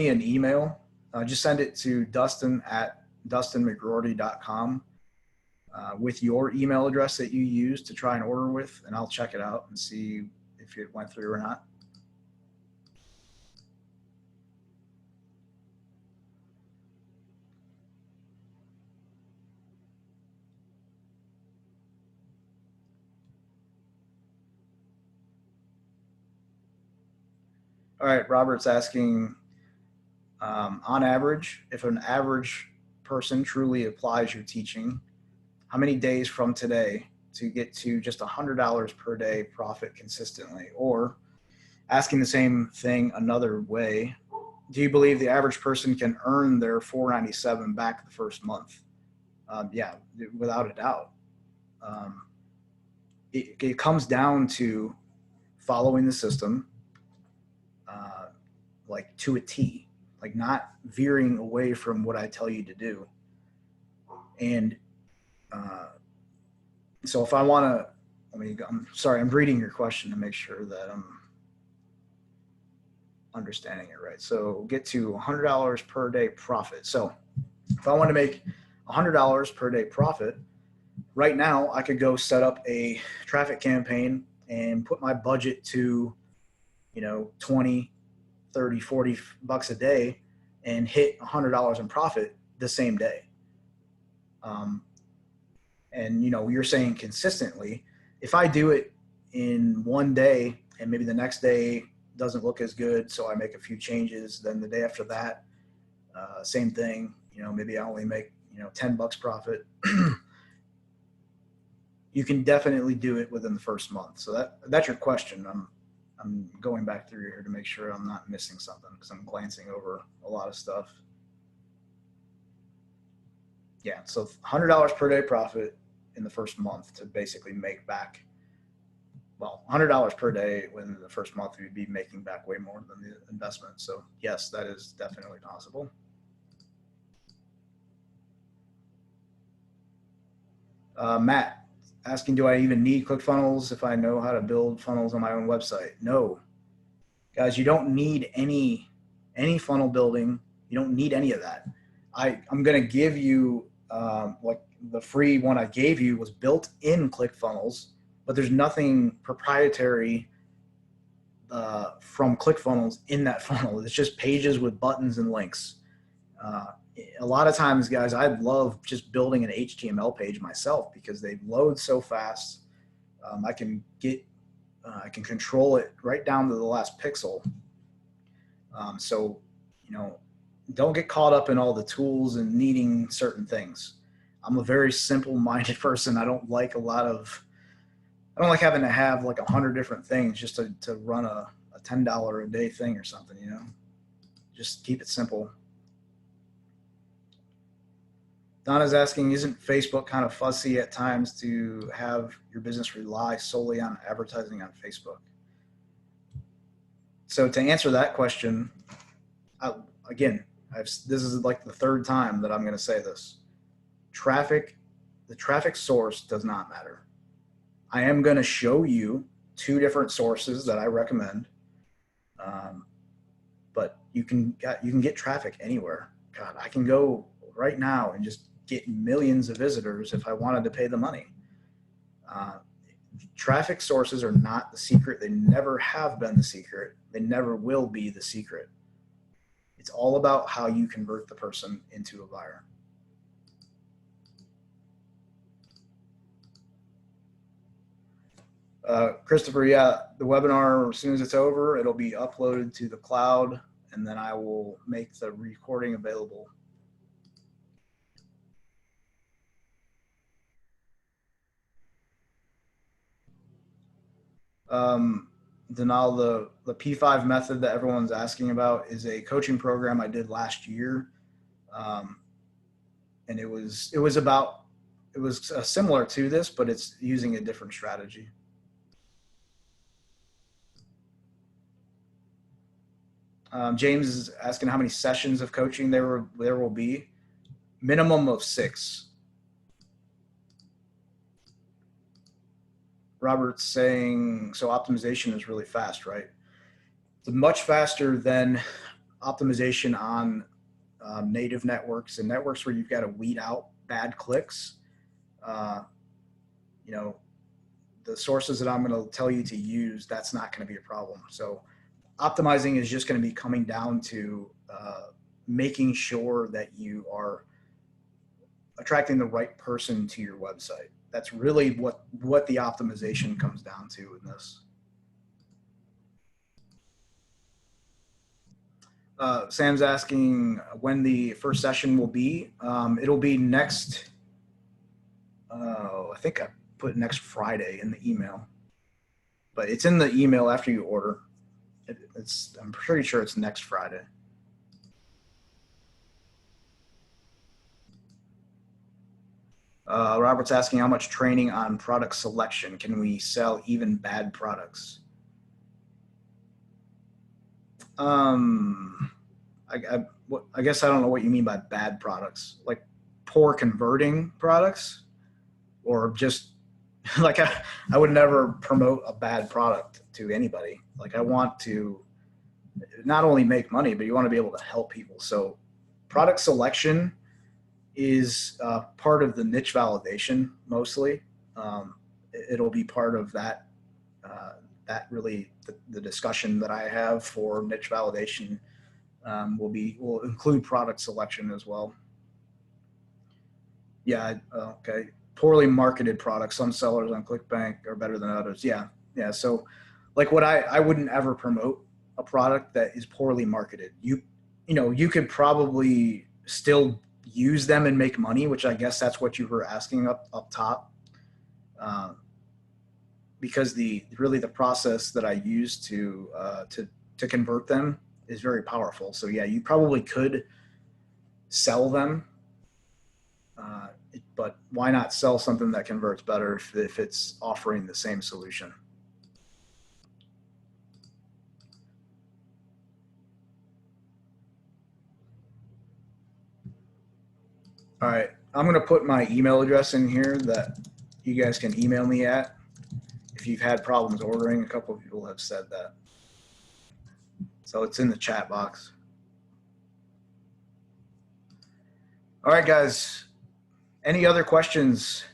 an email. Just send it to Dustin@DustinMcGroarty.com with your email address that you use to try and order with, and I'll check it out and see if it went through or not. All right, Robert's asking, on average, if an average person truly applies your teaching, how many days from today to get to just $100 per day profit consistently? Or asking the same thing another way, do you believe the average person can earn their $497 back the first month? Yeah, without a doubt. It comes down to following the system, like to a T, like not veering away from what I tell you to do. And so if I want to, I'm sorry, I'm reading your question to make sure that I'm understanding it right. So get to $100 per day profit. So if I want to make $100 per day profit, right now I could go set up a traffic campaign and put my budget to, 20, 30, 40 bucks a day and hit $100 in profit the same day. and you're saying consistently, if I do it in one day and maybe the next day doesn't look as good, so I make a few changes, then the day after that, same thing, maybe I only make, $10 profit. You can definitely do it within the first month. So that's your question. I'm going back through here to make sure I'm not missing something, because I'm glancing over a lot of stuff. Yeah, so $100 per day profit in the first month to basically make back, well, $100 per day within the first month, you'd be making back way more than the investment. So yes, that is definitely possible. Matt asking, do I even need ClickFunnels if I know how to build funnels on my own website? No, guys, you don't need any funnel building. You don't need any of that. I'm going to give you, like the free one I gave you was built in ClickFunnels, but there's nothing proprietary from ClickFunnels in that funnel. It's just pages with buttons and links. A lot of times, guys, I love just building an HTML page myself because they load so fast. I can control it right down to the last pixel. So, don't get caught up in all the tools and needing certain things. I'm a very simple-minded person. I don't like having to have like 100 different things just to run a $10 a day thing or something, Just keep it simple. Donna's asking, isn't Facebook kind of fussy at times to have your business rely solely on advertising on Facebook? So to answer that question, this is like the third time that I'm going to say this. The traffic source does not matter. I am going to show you 2 different sources that I recommend, but you can get traffic anywhere. God, I can go right now and just get millions of visitors if I wanted to pay the money. Traffic sources are not the secret. They never have been the secret. They never will be the secret. It's all about how you convert the person into a buyer. Christopher, yeah, the webinar, as soon as it's over, it'll be uploaded to the cloud, and then I will make the recording available. Denal, the P5 method that everyone's asking about is a coaching program I did last year. And it was similar to this, but it's using a different strategy. James is asking how many sessions of coaching there will be. Minimum of 6. Robert's saying, so optimization is really fast, right? It's much faster than optimization on native networks and networks where you've got to weed out bad clicks. The sources that I'm going to tell you to use, that's not going to be a problem. So optimizing is just going to be coming down to making sure that you are attracting the right person to your website. That's really what the optimization comes down to in this. Sam's asking when the first session will be. It'll be next, I think I put next Friday in the email, but it's in the email after you order. I'm pretty sure it's next Friday. Robert's asking how much training on product selection. Can we sell even bad products? I guess I don't know what you mean by bad products, like poor converting products, or just like I would never promote a bad product to anybody. Like I want to not only make money, but you want to be able to help people. So product selection is part of the niche validation mostly. It'll be part of that really the discussion that I have for niche validation will include product selection as well. Yeah, okay. poorly marketed products. Some sellers on Clickbank are better than others. Yeah. Yeah. So like I wouldn't ever promote a product that is poorly marketed. You could probably still use them and make money, which I guess that's what you were asking up top. Because the process that I use to convert them is very powerful. So yeah, you probably could sell them, but why not sell something that converts better if it's offering the same solution? All right, I'm going to put my email address in here that you guys can email me at if you've had problems ordering. A couple of people have said that. So it's in the chat box. All right, guys. Any other questions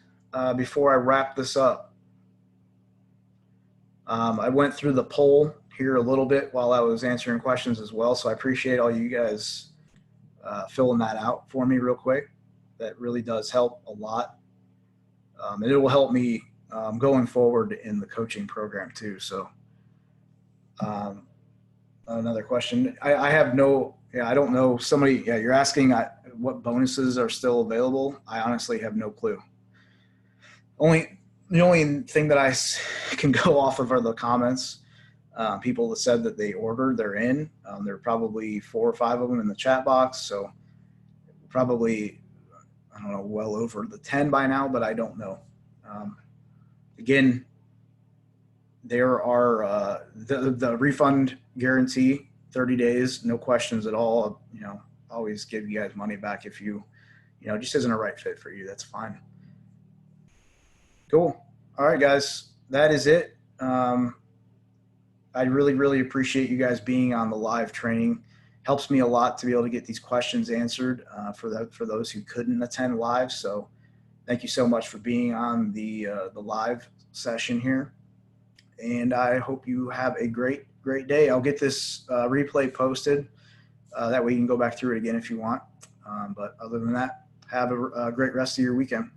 before I wrap this up? I went through the poll here a little bit while I was answering questions as well. So I appreciate all you guys filling that out for me real quick. That really does help a lot. And it will help me going forward in the coaching program too. So another question. I have no, I don't know. Somebody, you're asking what bonuses are still available. I honestly have no clue. The only thing that I can go off of are the comments. People that said that they ordered, they're in. There are probably 4 or 5 of them in the chat box. So probably, I don't know, well over the 10 by now, but I don't know. Again, there are the refund guarantee, 30 days, no questions at all. Always give you guys money back if just isn't a right fit for you. That's fine. Cool. All right, guys, that is it. I really, really appreciate you guys being on the live training. Helps me a lot to be able to get these questions answered for those who couldn't attend live. So thank you so much for being on the live session here. And I hope you have a great day. I'll get this replay posted. That way you can go back through it again if you want. But other than that, have a great rest of your weekend.